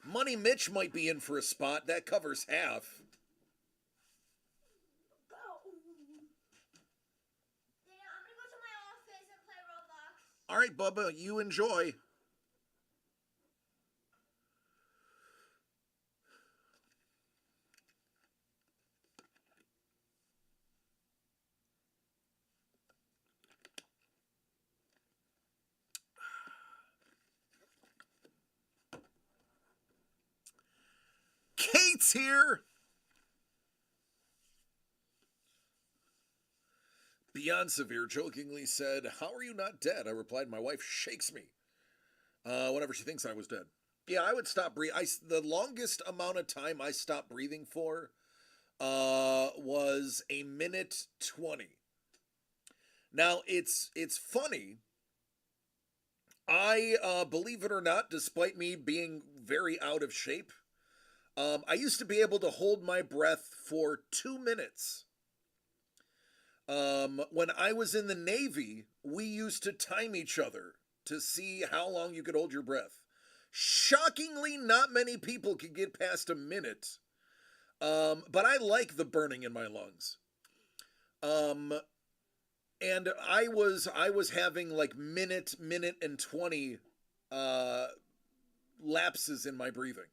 Money Mitch might be in for a spot. That covers half. All right, Bubba, you enjoy. Kate's here. Beyond Severe jokingly said, "How are you not dead?" I replied, "My wife shakes me whenever she thinks I was dead." Yeah, I would stop breathing. The longest amount of time I stopped breathing for was a minute 20. Now, it's funny. I, believe it or not, despite me being very out of shape, I used to be able to hold my breath for 2 minutes. When I was in the Navy, we used to time each other to see how long you could hold your breath. Shockingly, not many people could get past a minute. But I like the burning in my lungs. And I was having like minute and 20 lapses in my breathing.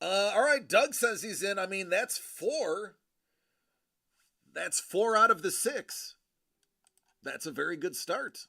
All right, Doug says he's in. I mean, that's 4. That's 4 out of the 6. That's a very good start.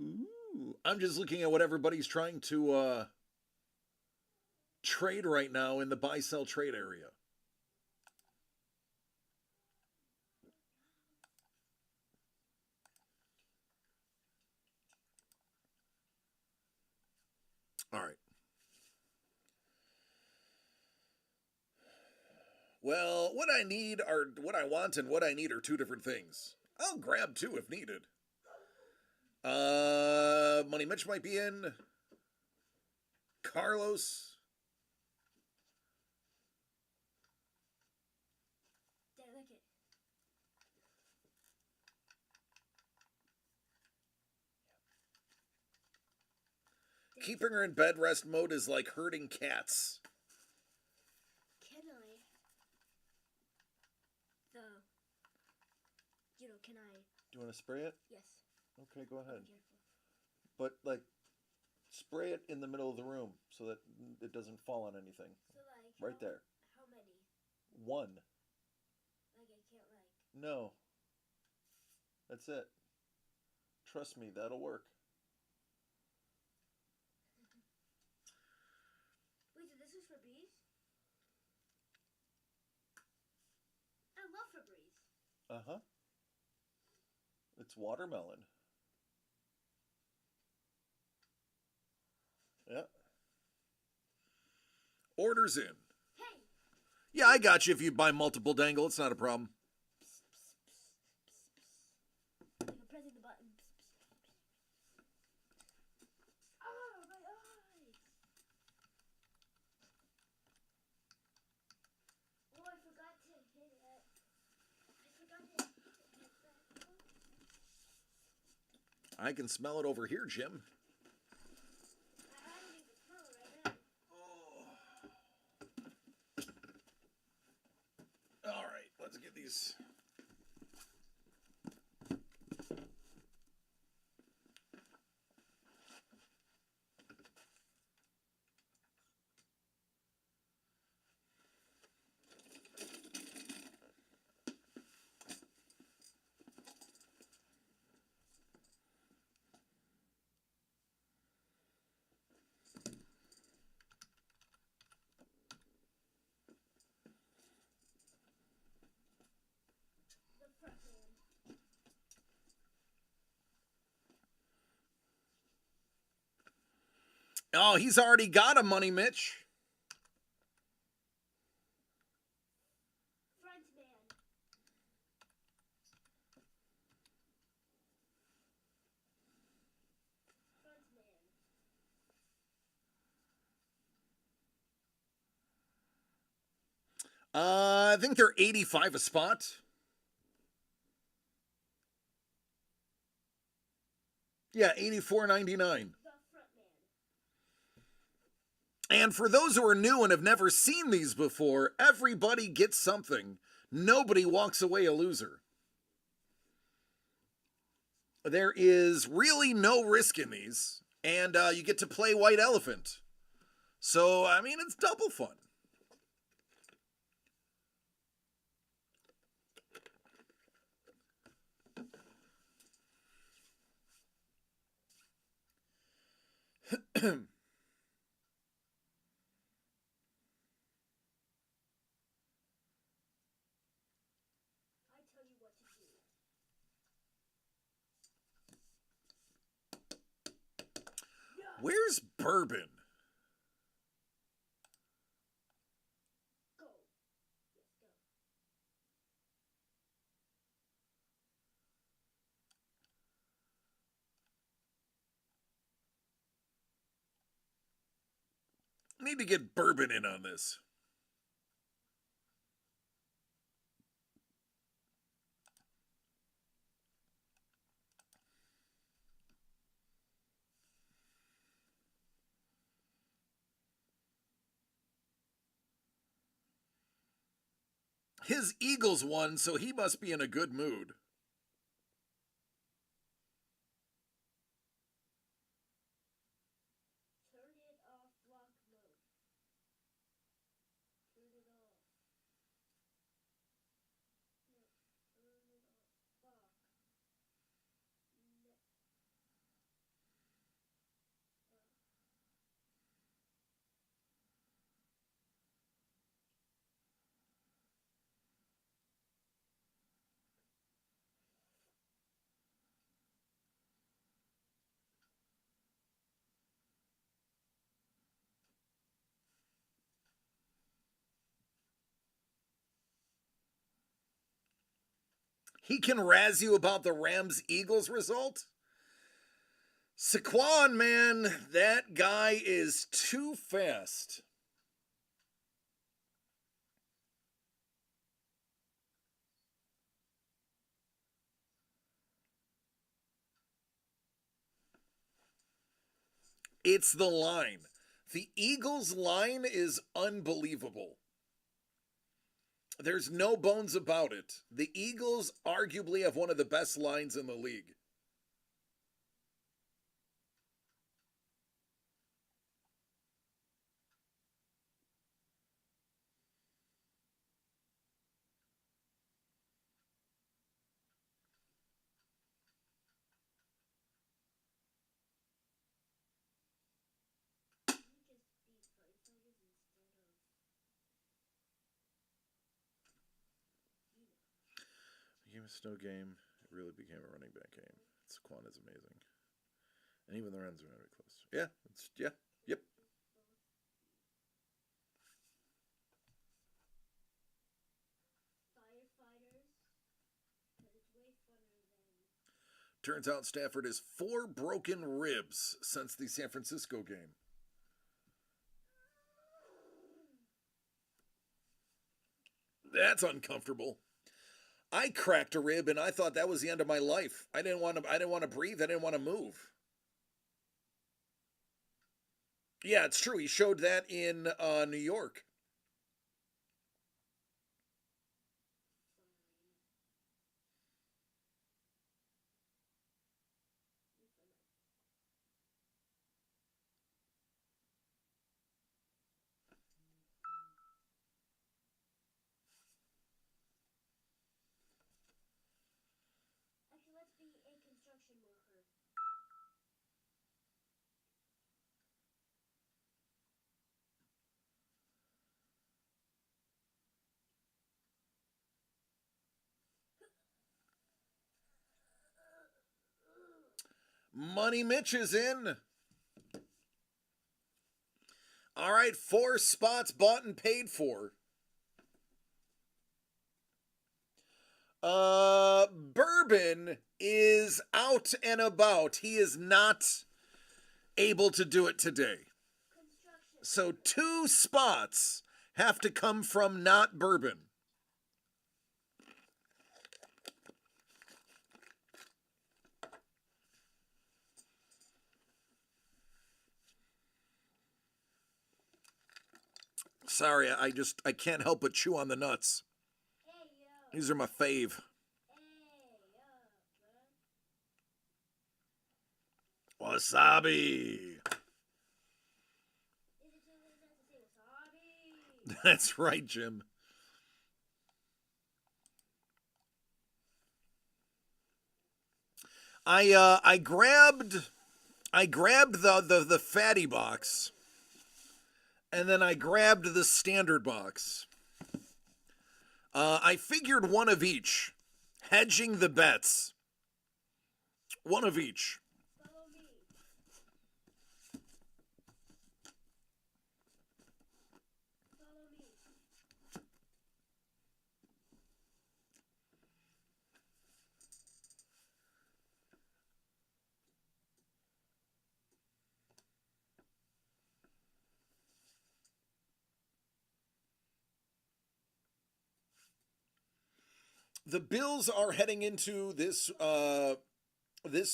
Ooh, I'm just looking at what everybody's trying to trade right now in the buy-sell trade area. All right. Well, what I want and what I need are 2 different things. I'll grab 2 if needed. Money Mitch might be in. Carlos. Delicate. Keeping her in bed rest mode is like herding cats. Can I? Can I? Do you want to spray it? Yes. Okay, go ahead. Be careful. But like, spray it in the middle of the room so that it doesn't fall on anything. So like. Right there. How many? 1. Like I can't like. No. That's it. Trust me, that'll work. Wait, so this is Febreze? I love Febreze. Uh-huh. It's watermelon. Yeah. Orders in. Hey! Yeah, I got you if you buy multiple dangle. It's not a problem. Like I'm pressing the button. Oh, my eyes! Oh, I forgot to hit it. I forgot to hit that. I can smell it over here, Jim. I don't even smell it right now. All right, let's get these. The front man. Oh, he's already got a money, Mitch. Front man. Front man. I think they're 85 a spot. Yeah, 84.99. And for those who are new and have never seen these before, everybody gets something. Nobody walks away a loser. There is really no risk in these, and you get to play White Elephant. So, I mean, it's double fun. Where's Bourbon? Need to get Bourbon in on this. His Eagles won, so he must be in a good mood. He can razz you about the Rams-Eagles result? Saquon, man, that guy is too fast. It's the line. The Eagles' line is unbelievable. There's no bones about it. The Eagles arguably have one of the best lines in the league. Became a snow game. It really became a running back game. Saquon is amazing. And even the runs are very close. Yeah, yep. Turns out Stafford has 4 broken ribs since the San Francisco game. That's uncomfortable. I cracked a rib and I thought that was the end of my life. I didn't want to breathe. I didn't want to move. Yeah, it's true. He showed that in New York. Money Mitch is in. All right, 4 spots bought and paid for. Bourbon is out and about. He is not able to do it today. So 2 spots have to come from not bourbon. Sorry, I can't help but chew on the nuts. These are my fave. Wasabi. That's right, Jim. I grabbed the fatty box, and then I grabbed the standard box. I figured one of each, hedging the bets. One of each. The Bills are heading into this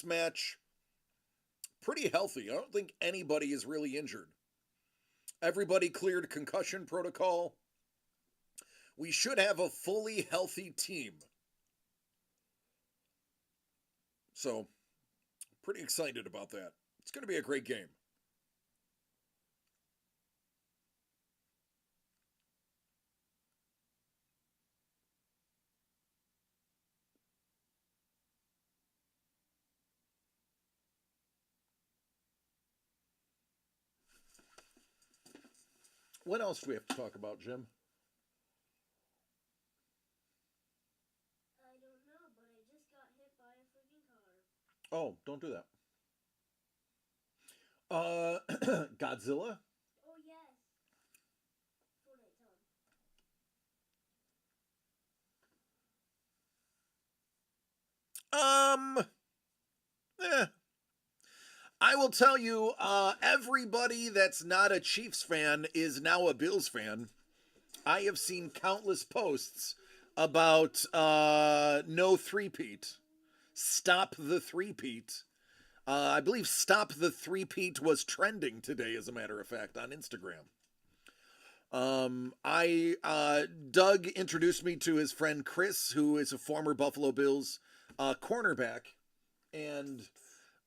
match pretty healthy. I don't think anybody is really injured. Everybody cleared concussion protocol. We should have a fully healthy team. So, pretty excited about that. It's going to be a great game. What else do we have to talk about, Jim? I don't know, but I just got hit by a freaking car. Oh, don't do that. Godzilla? Oh, yes. Fortnite, tell him. I will tell you, everybody that's not a Chiefs fan is now a Bills fan. I have seen countless posts about no three-peat. Stop the three-peat. I believe Stop the Three-peat was trending today, as a matter of fact, on Instagram. Doug introduced me to his friend Chris, who is a former Buffalo Bills cornerback, and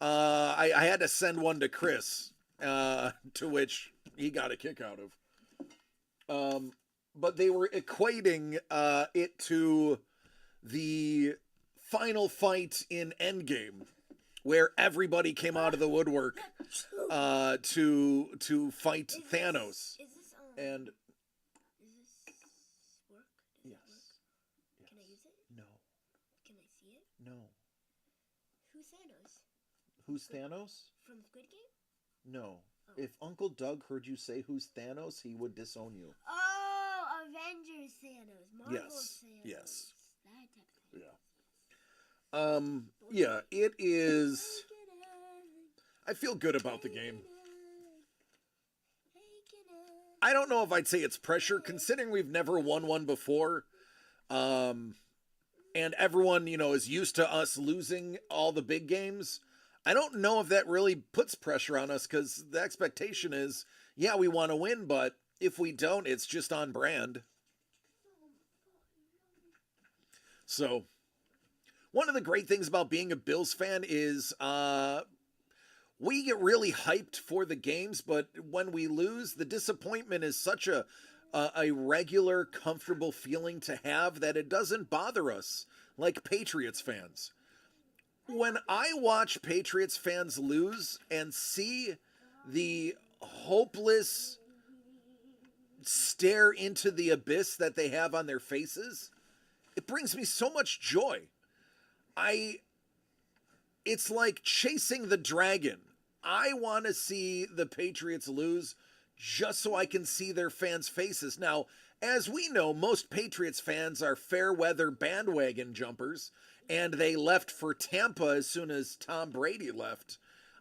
I had to send one to Chris, to which he got a kick out of. But they were equating it to the final fight in Endgame, where everybody came out of the woodwork to fight Thanos. And Is this work? yes. Can I use it? No. Can I see it? No. Who's Thanos? Who's Thanos? From Squid Game? No. Oh. If Uncle Doug heard you say who's Thanos, he would disown you. Oh, Avengers Thanos. Marvel Yes. Thanos. Yes. That type of thing. Yeah. Yeah, it is. I feel good about the game. I don't know if I'd say it's pressure, considering we've never won one before. And everyone, is used to us losing all the big games. I don't know if that really puts pressure on us, because the expectation is, yeah, we want to win, but if we don't, it's just on brand. So, one of the great things about being a Bills fan is we get really hyped for the games, but when we lose, the disappointment is such a regular, comfortable feeling to have that it doesn't bother us like Patriots fans. When I watch Patriots fans lose and see the hopeless stare into the abyss that they have on their faces, it brings me so much joy. It's like chasing the dragon. I want to see the Patriots lose just so I can see their fans' faces. Now, as we know, most Patriots fans are fair weather bandwagon jumpers, and they left for Tampa as soon as Tom Brady left.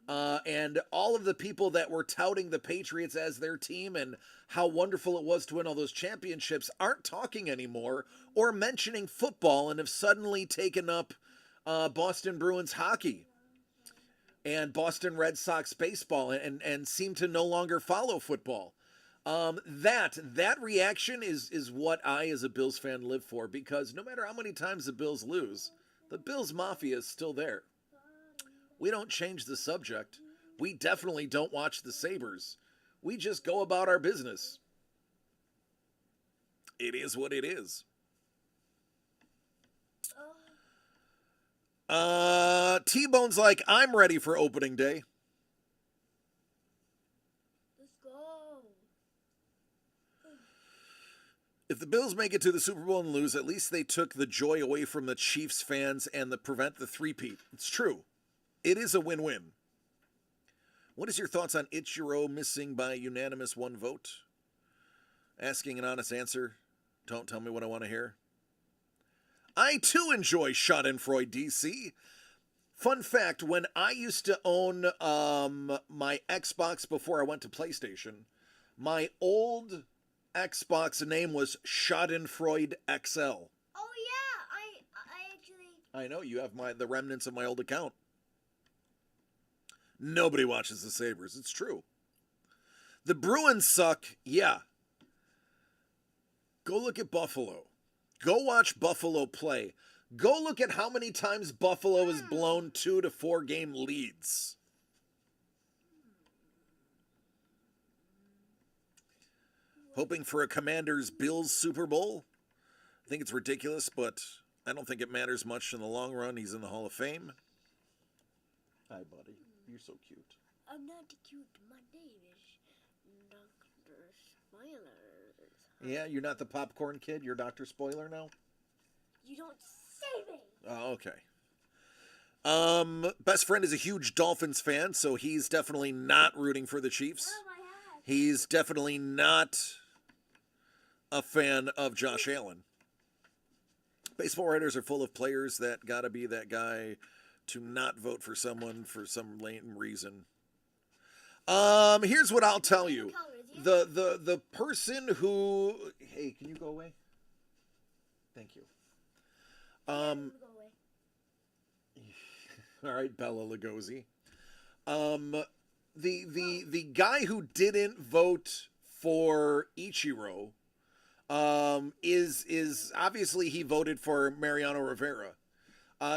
And all of the people that were touting the Patriots as their team and how wonderful it was to win all those championships aren't talking anymore or mentioning football and have suddenly taken up Boston Bruins hockey and Boston Red Sox baseball and seem to no longer follow football. That reaction is what I, as a Bills fan, live for, because no matter how many times the Bills lose, the Bills Mafia is still there. We don't change the subject. We definitely don't watch the Sabres. We just go about our business. It is what it is. T-Bone's like, I'm ready for opening day. Let's go. If the Bills make it to the Super Bowl and lose, at least they took the joy away from the Chiefs fans and prevent the three-peat. It's true. It is a win-win. What is your thoughts on Ichiro missing by unanimous one vote? Asking an honest answer. Don't tell me what I want to hear. I too enjoy Schadenfreude DC. Fun fact, when I used to own my Xbox before I went to PlayStation, my old Xbox name was Schadenfreude XL. Oh yeah, I actually. I know, you have the remnants of my old account. Nobody watches the Sabres. It's true. The Bruins suck. Yeah. Go look at Buffalo. Go watch Buffalo play. Go look at how many times Buffalo has blown 2 to 4 game leads. Hoping for a Commanders Bills Super Bowl. I think it's ridiculous, but I don't think it matters much in the long run. He's in the Hall of Fame. Hi, buddy. You're so cute. I'm not cute. My name is Dr. Spoilers. Yeah, you're not the popcorn kid. You're Dr. Spoiler now? You don't say me. Oh, okay. Best friend is a huge Dolphins fan, so he's definitely not rooting for the Chiefs. Oh, my hat. He's definitely not a fan of Josh Allen. Baseball writers are full of players that gotta be that guy to not vote for someone for some lame reason. Here's what I'll tell you. The person who... Hey, can you go away? Thank you. All right, Bella Lugosi. The guy who didn't vote for Ichiro is obviously he voted for Mariano Rivera.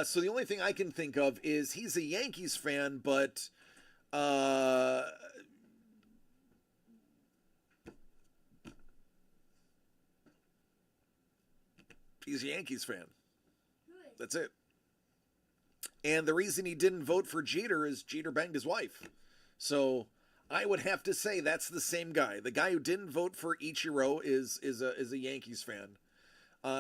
So the only thing I can think of is he's a Yankees fan, but he's a Yankees fan. That's it. And the reason he didn't vote for Jeter is Jeter banged his wife. So I would have to say that's the same guy. The guy who didn't vote for Ichiro is a Yankees fan.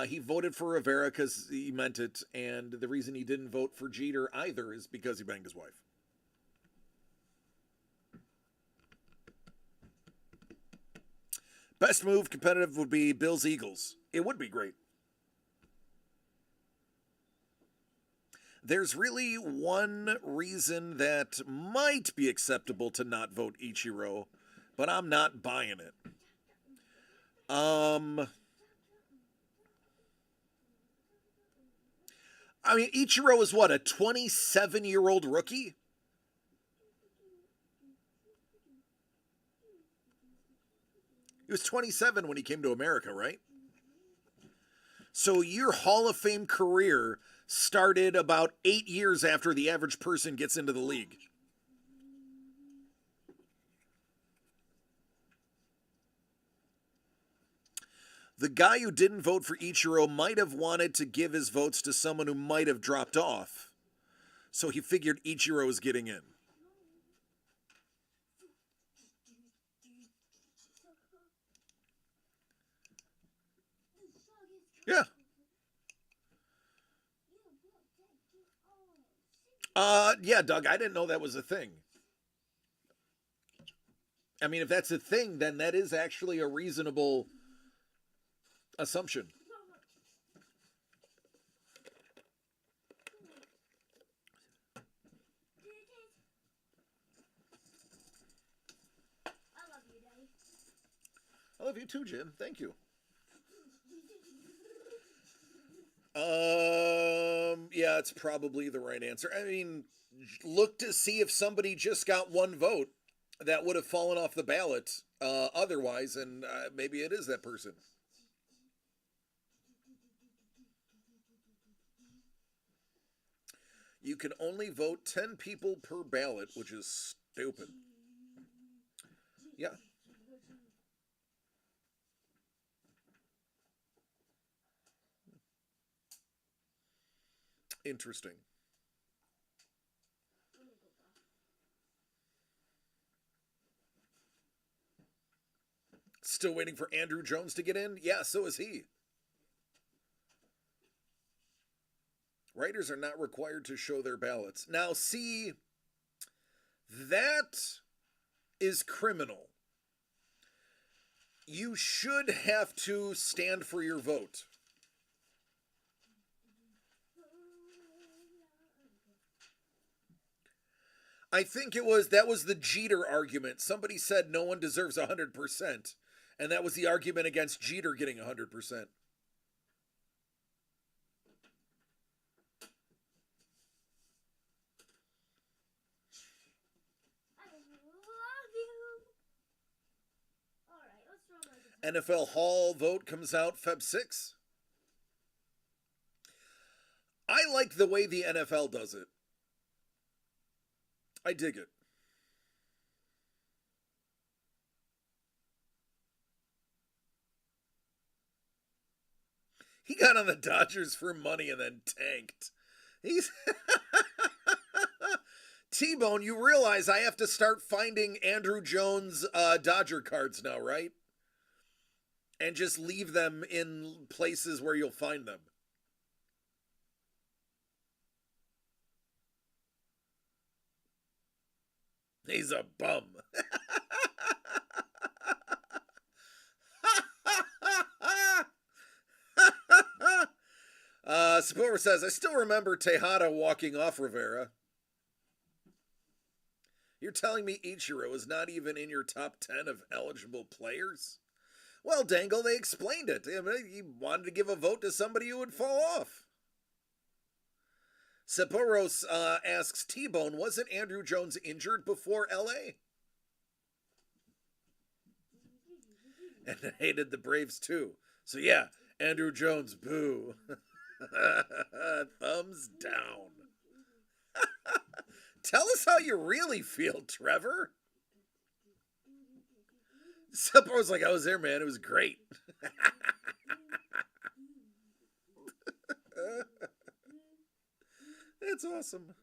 He voted for Rivera because he meant it, and the reason he didn't vote for Jeter either is because he banged his wife. Best move competitive would be Bills-Eagles. It would be great. There's really one reason that might be acceptable to not vote Ichiro, but I'm not buying it. I mean, Ichiro is what, a 27-year-old rookie? He was 27 when he came to America, right? So your Hall of Fame career started about 8 years after the average person gets into the league. The guy who didn't vote for Ichiro might have wanted to give his votes to someone who might have dropped off. So he figured Ichiro was getting in. Yeah. Yeah, Doug, I didn't know that was a thing. I mean, if that's a thing, then that is actually a reasonable assumption. I love you too, Jim. Thank you. Yeah, it's probably the right answer. I mean, look to see if somebody just got one vote that would have fallen off the ballot otherwise, and maybe it is that person. You can only vote 10 people per ballot, which is stupid. Yeah. Interesting. Still waiting for Andrew Jones to get in? Yeah, so is he. Writers are not required to show their ballots. Now, see, that is criminal. You should have to stand for your vote. I think that was the Jeter argument. Somebody said no one deserves 100%, and that was the argument against Jeter getting 100%. NFL Hall vote comes out Feb 6. I like the way the NFL does it. I dig it. He got on the Dodgers for money and then tanked. He's T-Bone, you realize I have to start finding Andrew Jones Dodger cards now, right? And just leave them in places where you'll find them. He's a bum. Spooler says, I still remember Tejada walking off Rivera. You're telling me Ichiro is not even in your top 10 of eligible players? Well, Dangle, they explained it. He wanted to give a vote to somebody who would fall off. Saporos asks T-Bone, wasn't Andrew Jones injured before LA? And hated the Braves too. So yeah, Andrew Jones, boo. Thumbs down. Tell us how you really feel, Trevor. Saporos like, I was there, man. It was great. That's awesome.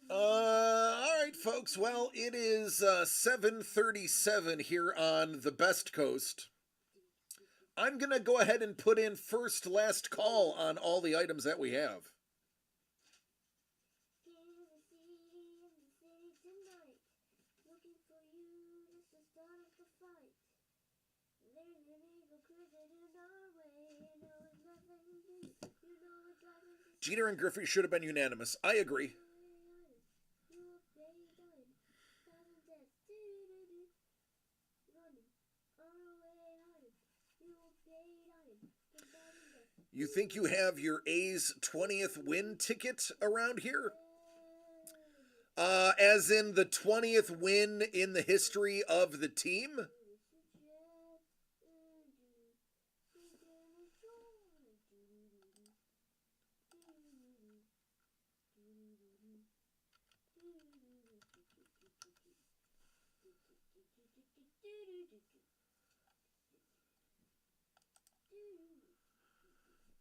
All right, folks. Well, it is 7:37 here on the Best Coast. I'm going to go ahead and put in first last call on all the items that we have. Jeter and Griffey should have been unanimous. I agree. You think you have your A's 20th win ticket around here? As in the 20th win in the history of the team?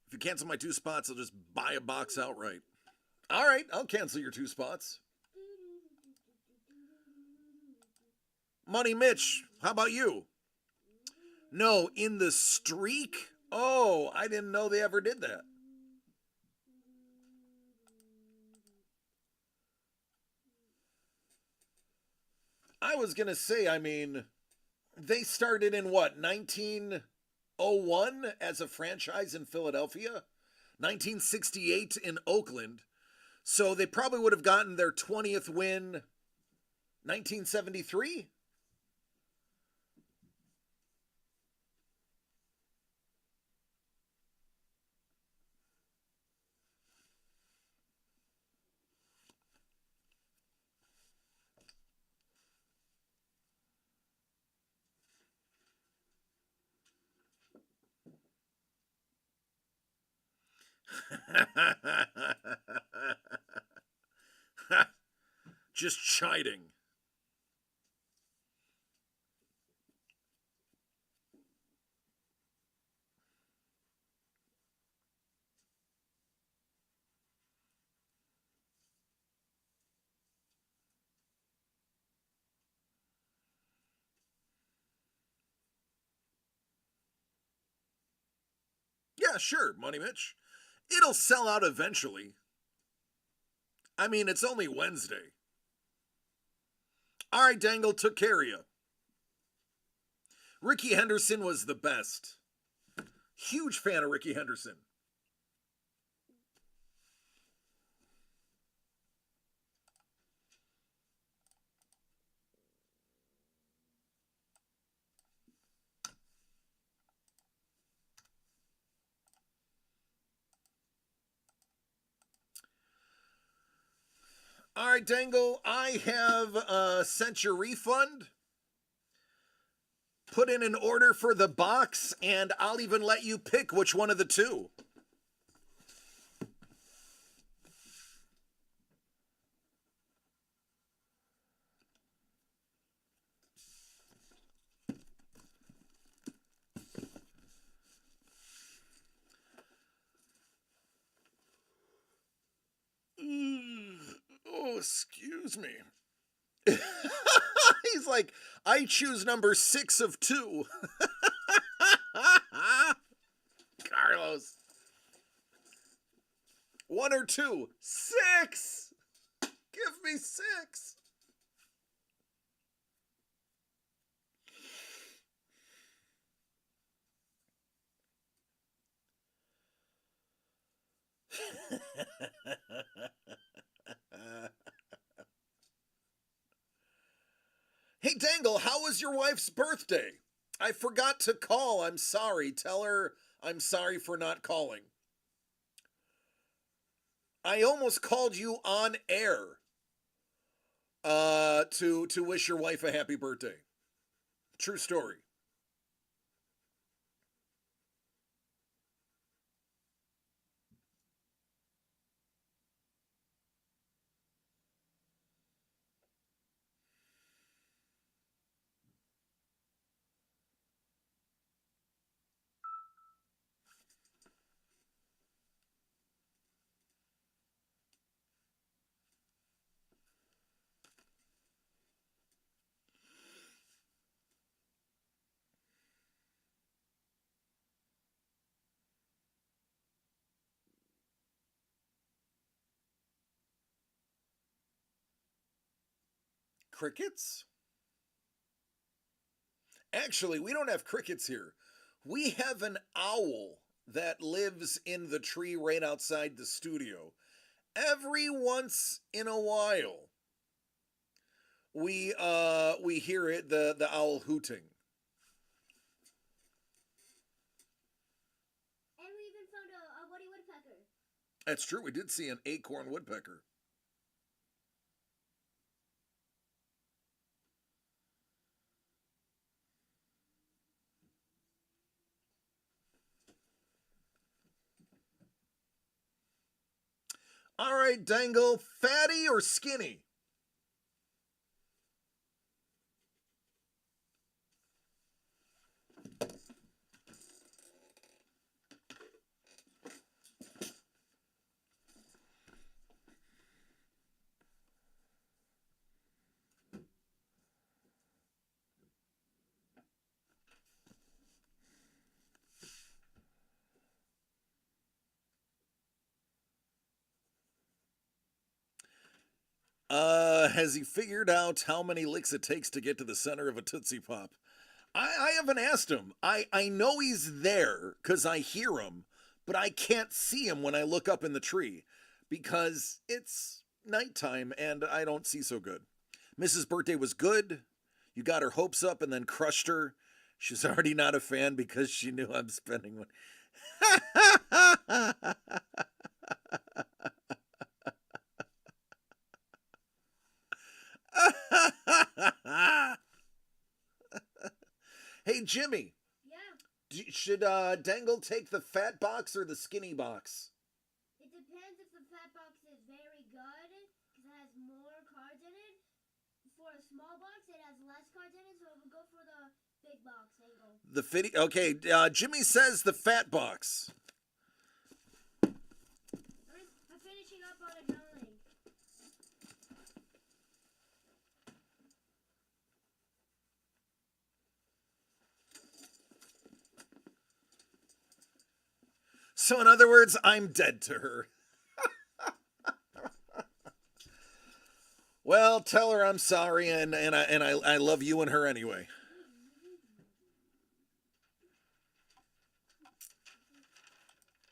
If you cancel my 2 spots, I'll just buy a box outright. All right, I'll cancel your 2 spots. Money Mitch, how about you? No, in the streak? Oh, I didn't know they ever did that. I was going to say, I mean, they started in what, 1901 as a franchise in Philadelphia? 1968 in Oakland. So they probably would have gotten their 20th win 1973? Just chiding. Yeah, sure, Money Mitch. It'll sell out eventually. I mean, it's only Wednesday. All right, Dangle, took care of you. Ricky Henderson was the best. Huge fan of Ricky Henderson. All right, Dangle, I have sent your refund. Put in an order for the box, and I'll even let you pick which one of the two. Oh, excuse me. He's like, I choose number 6 of 2. Carlos. 1 or 2? 6! Give me 6. Hey, Dangle, how was your wife's birthday? I forgot to call. I'm sorry. Tell her I'm sorry for not calling. I almost called you on air to wish your wife a happy birthday. True story. Crickets? Actually, we don't have crickets here. We have an owl that lives in the tree right outside the studio. Every once in a while, we hear it, the owl hooting. And we even found a woody woodpecker. That's true. We did see an acorn woodpecker. All right, Dangle, fatty or skinny? Has he figured out how many licks it takes to get to the center of a Tootsie Pop? I haven't asked him. I know he's there because I hear him, but I can't see him when I look up in the tree. because it's nighttime and I don't see so good. Mrs. Birthday was good. You got her hopes up and then crushed her. She's already not a fan because she knew I'm spending one. Hey, Jimmy. Yeah. Should Dangle take the fat box or the skinny box? It depends if the fat box is very good, because it has more cards in it. For a small box, it has less cards in it, so we'll go for the big box angle. Okay, Jimmy says the fat box. I'm finishing up on a drawing. So in other words, I'm dead to her. Well, tell her I'm sorry, and I love you and her anyway.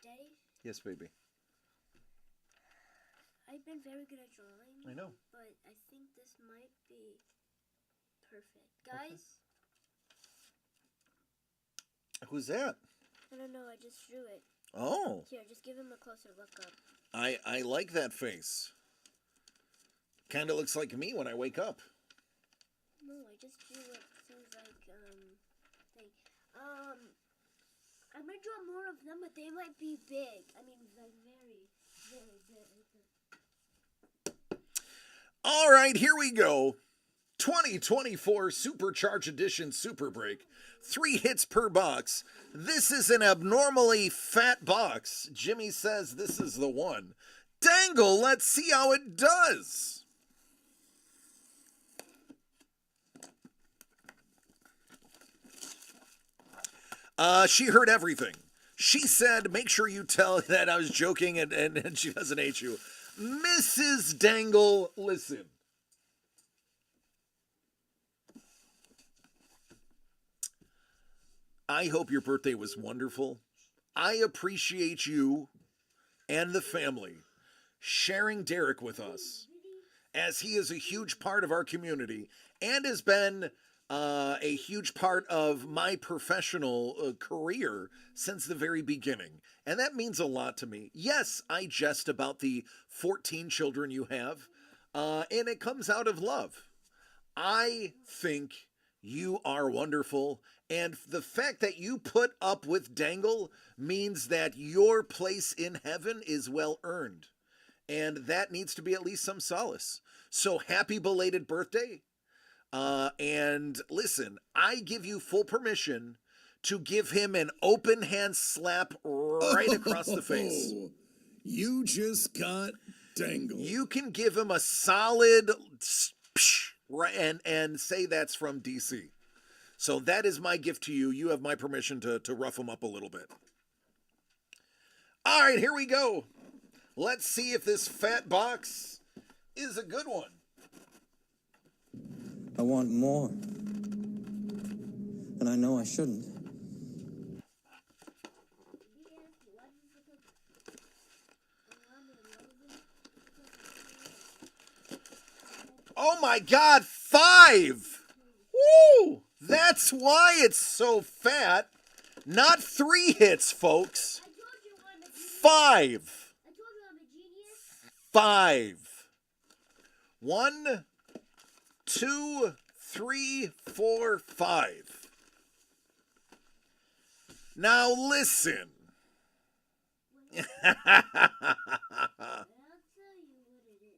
Daddy, Yes, baby. I've been very good at drawing. I know. But I think this might be perfect. Guys, Who's that? I don't know, I just drew it. Oh, Here, just give him a closer look up. I like that face. Kind of looks like me when I wake up. No, I just drew it. Seems like, thing. I'm gonna draw more of them, but they might be big. I mean, like, very, very big. All right, here we go. 2024 Supercharge Edition Super Break. 3 hits per box. This is an abnormally fat box. Jimmy says this is the one. Dangle, let's see how it does. She heard everything. She said, make sure you tell that I was joking and she doesn't hate you. Mrs. Dangle, listen. I hope your birthday was wonderful. I appreciate you and the family sharing Derek with us, as he is a huge part of our community and has been a huge part of my professional career since the very beginning. And that means a lot to me. Yes, I jest about the 14 children you have, and it comes out of love. I think you are wonderful, and the fact that you put up with Dangle means that your place in heaven is well earned, and that needs to be at least some solace. So happy belated birthday. And listen, I give you full permission to give him an open hand slap right across the face. You just got Dangle. You can give him a solid right and say that's from DC. So that is my gift to you. You have my permission to rough him up a little bit. All right, here we go. Let's see if this fat box is a good one. I want more. And I know I shouldn't. Oh my God, 5! Woo! That's why it's so fat. Not 3 hits, folks. 5. I told you I'm a genius. 5. 1, 2, 3, 4, 5. Now listen. I'll tell you what it is.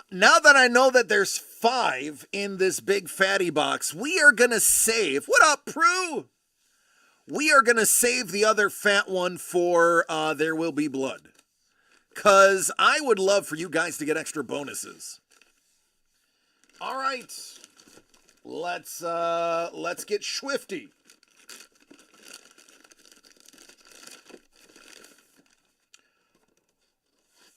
Now that I know that there's 5 in this big fatty box, we are going to save. What up, Prue? We are going to save the other fat one for There Will Be Blood. Because I would love for you guys to get extra bonuses. All right. Let's get swifty.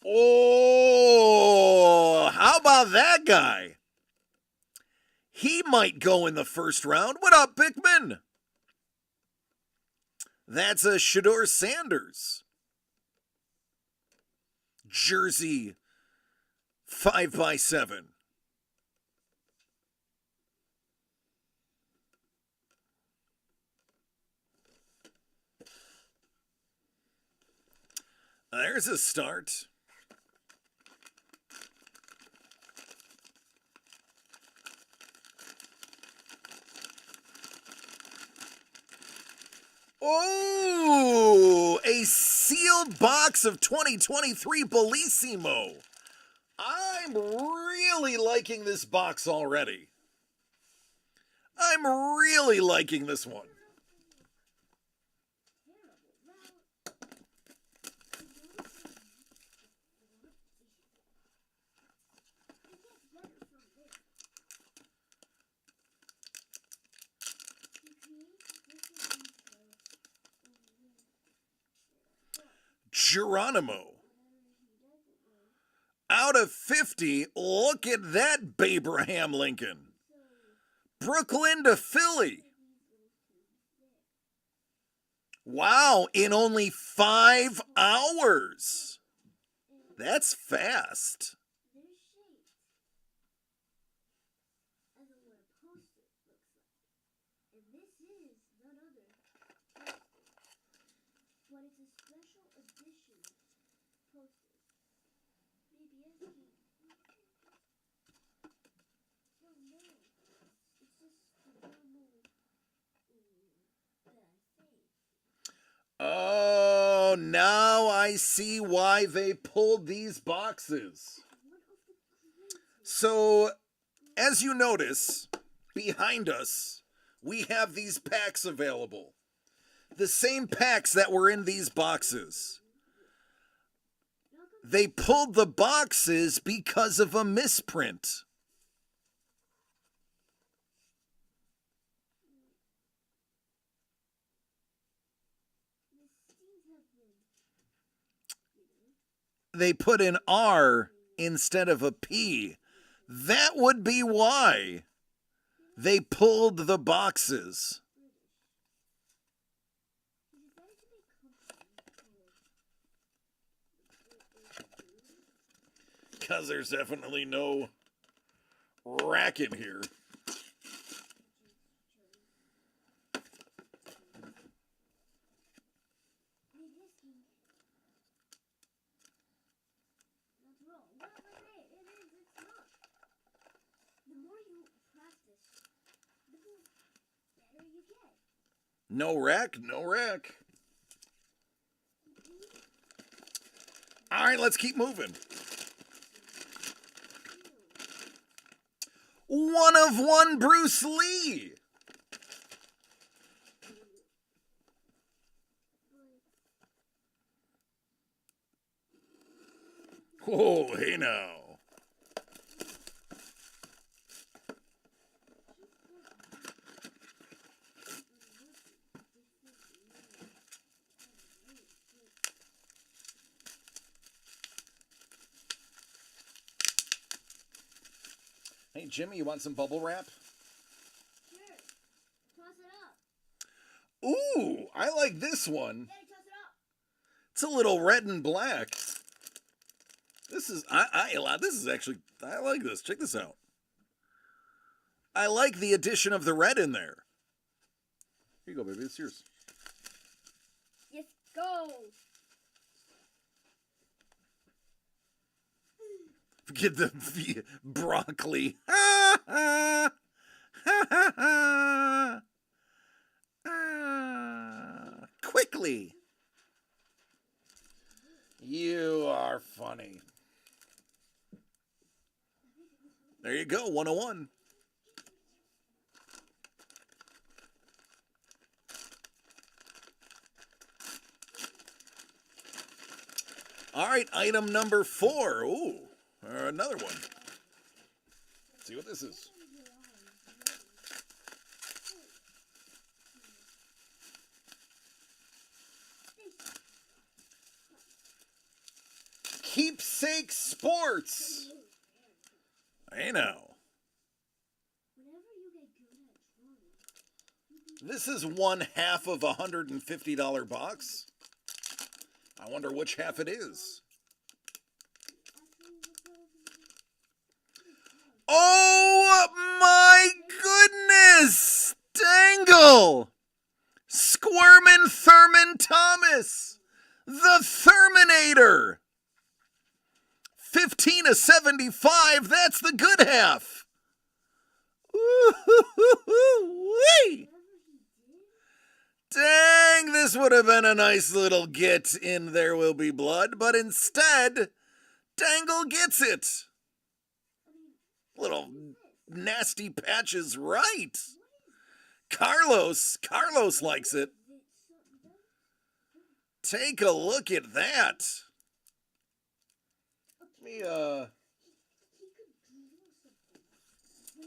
Oh, how about that guy? He might go in the first round. What up, Bickman? That's a Shedeur Sanders jersey 5x7. There's a start. Oh, a sealed box of 2023 Bellissimo. I'm really liking this box already. I'm really liking this one. Geronimo. Out of 50, look at that Abraham Lincoln. Brooklyn to Philly. Wow, in only 5 hours. That's fast. But it's a special edition poster. Maybe it's no, it's just the normal thing. Oh, now I see why they pulled these boxes. So, as you notice, behind us, we have these packs available. The same packs that were in these boxes. They pulled the boxes because of a misprint. They put an R instead of a P. That would be why they pulled the boxes. Because there's definitely no rack in here. No rack, no rack. All right, let's keep moving. 1 of 1 Bruce Lee. Whoa, hey now. Hey, Jimmy, you want some bubble wrap? Sure. Toss it up. Ooh, I like this one. Daddy, toss it up. It's a little red and black. This is this is actually, I like this. Check this out. I like the addition of the red in there. Here you go, baby. It's yours. Yes, go. Get the broccoli. Quickly. You are funny. There you go, 101. All right, item number 4. Ooh, another one. Let's see what this is. Keepsake Sports. Hey now. Whenever you get good at drawing, you can This is one half of a $150 box. I wonder which half it is. Oh my goodness! Dangle! Squirmin' Thurman Thomas! The Terminator! 15 of 75, that's the good half! Ooh-hoo-hoo-hoo-wee! Dang, this would have been a nice little get in There Will Be Blood, but instead, Dangle gets it. Little nasty patches, right? Carlos likes it. Take a look at that. Let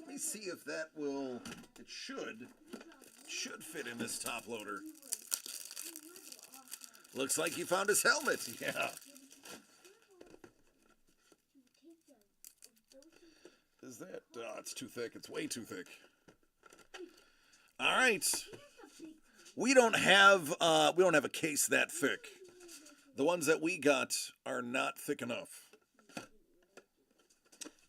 me see if that will, it should fit in this top loader. Looks like he found his helmet, yeah. Is that, it's too thick, it's way too thick. All right. We don't have a case that thick. The ones that we got are not thick enough.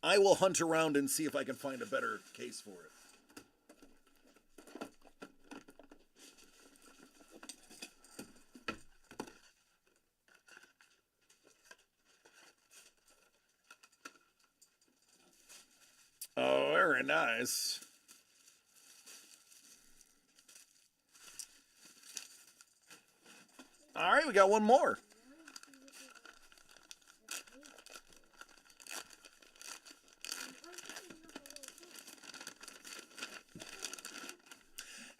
I will hunt around and see if I can find a better case for it. Oh, very nice. All right, we got one more.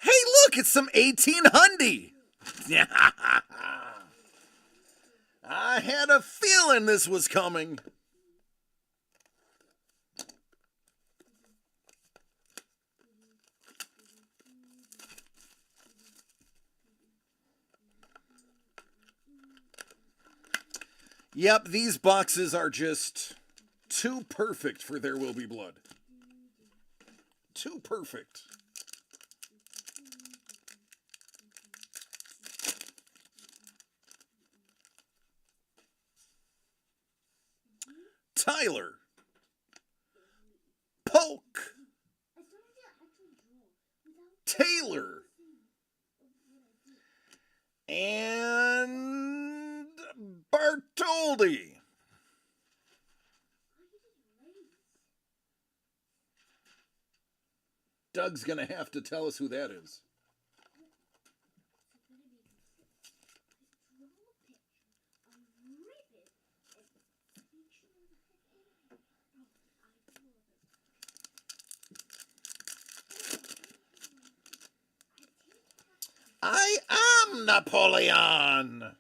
Hey, look, it's some 1800. I had a feeling this was coming. Yep, these boxes are just too perfect for There Will Be Blood. Too perfect. Tyler. Polk. Taylor. And Bartoldi. Doug's going to have to tell us who that is. I am Napoleon.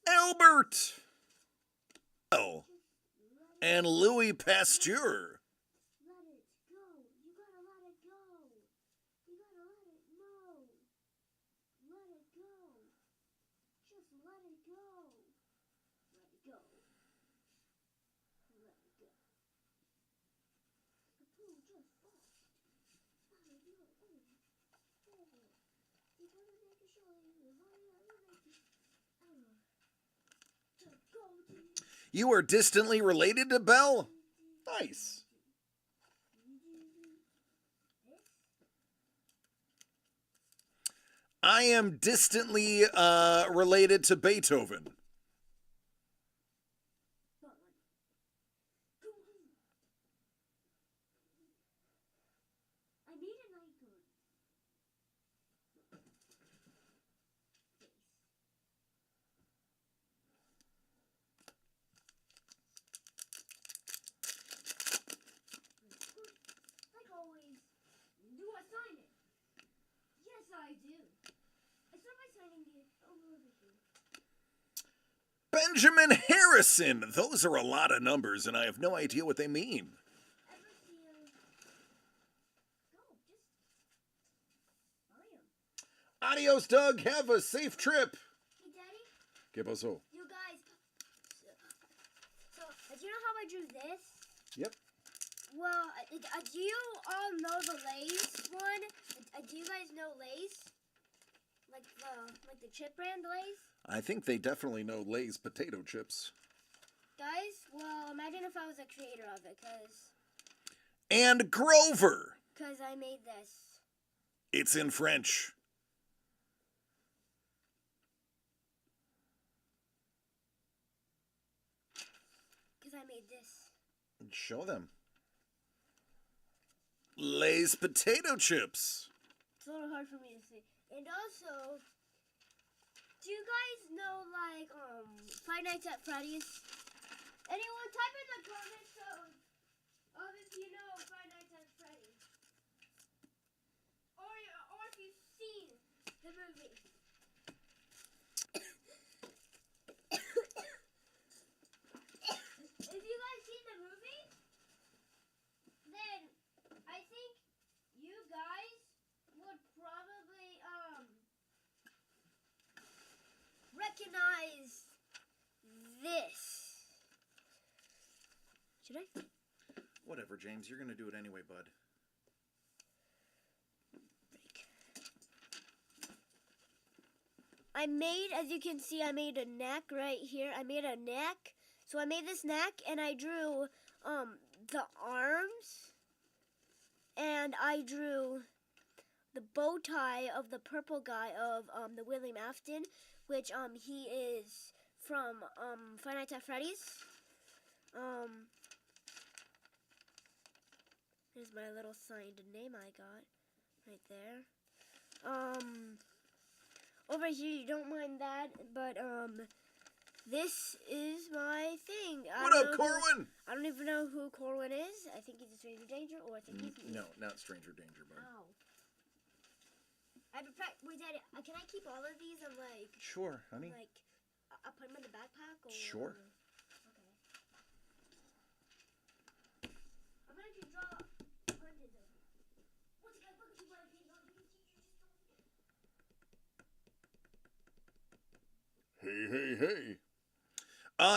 Albert. Oh. And Louis Pasteur. Let it go. You gotta let it go. You gotta let it go. Let it go. Just let it go. Let it go. Let it go. The pool just burst. Let it go. You gotta make sure you You are distantly related to Belle? Nice. I am distantly related to Beethoven. I need an icon. Like always, do I sign it? Yes, I do. I start by signing it over here. Benjamin Harrison. Those are a lot of numbers, and I have no idea what they mean. Ever see no, just I am. Adios, Doug. Have a safe trip. Hey, Daddy. ¿Qué pasó? You guys. So, do you know how I drew this? Yep. Well, do you all know the Lay's one? Do you guys know Lay's? Like the chip brand Lay's? I think they definitely know Lay's potato chips. Guys, well, imagine if I was a creator of it, And Grover. Cause I made this. It's in French. Cause I made this. Show them. Lay's potato chips. It's a little hard for me to see. And also, do you guys know like Five Nights at Freddy's? Anyone type in the comments of if you know Five Nights at Freddy's, or if you've seen the movie. If you guys seen the movie, then I think you guys would probably recognize this. Should I? Whatever, James. You're going to do it anyway, bud. I made, as you can see, I made a neck right here. I made a neck. So I made this neck, and I drew the arms, and I drew the bow tie of the purple guy of the William Afton, which he is from Five Nights at Freddy's. Here's my little signed name I got right there. Over here, you don't mind that, but this is my thing. What up, Corwin? I don't even know who Corwin is. I think he's a stranger danger, or I think he's me. No, not stranger danger, bud. Ow. Wait, Daddy, can I keep all of these and like? Sure, honey. Like, I'll put them in the backpack. Or, Sure. Okay. I'm gonna just draw hundreds of them. Once again, look at you, what I did. Hey, hey, hey.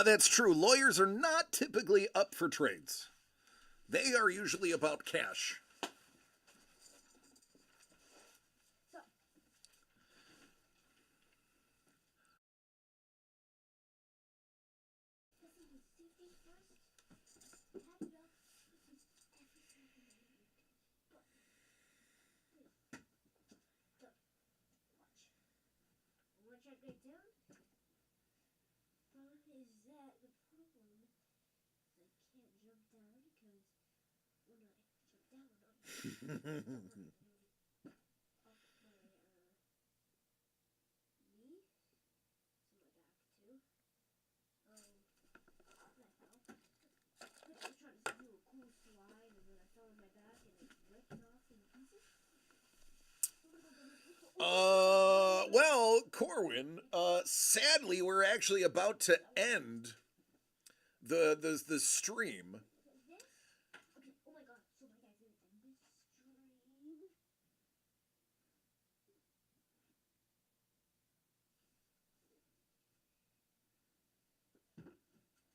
That's true. Lawyers are not typically up for trades. They are usually about cash. So. This is the safety first. Tap it up. This is everything you need. But, wait. So, watch. One check right down. Is that the problem? I can't jump down because when I jump down on up my knee. So my back too. What the hell? I was trying to do a cool slide and then I fell on my back and it ripped off in pieces. Well, Corwin, sadly, we're actually about to end the stream. This? Okay, oh my god, so my guys, in this stream.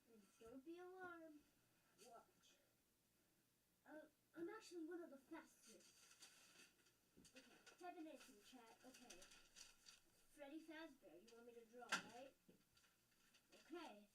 And don't be alarmed. Watch. I'm actually one of the fastest. Okay, type it into the chat. Okay. Freddy Fazbear, you want me to draw, right? Okay.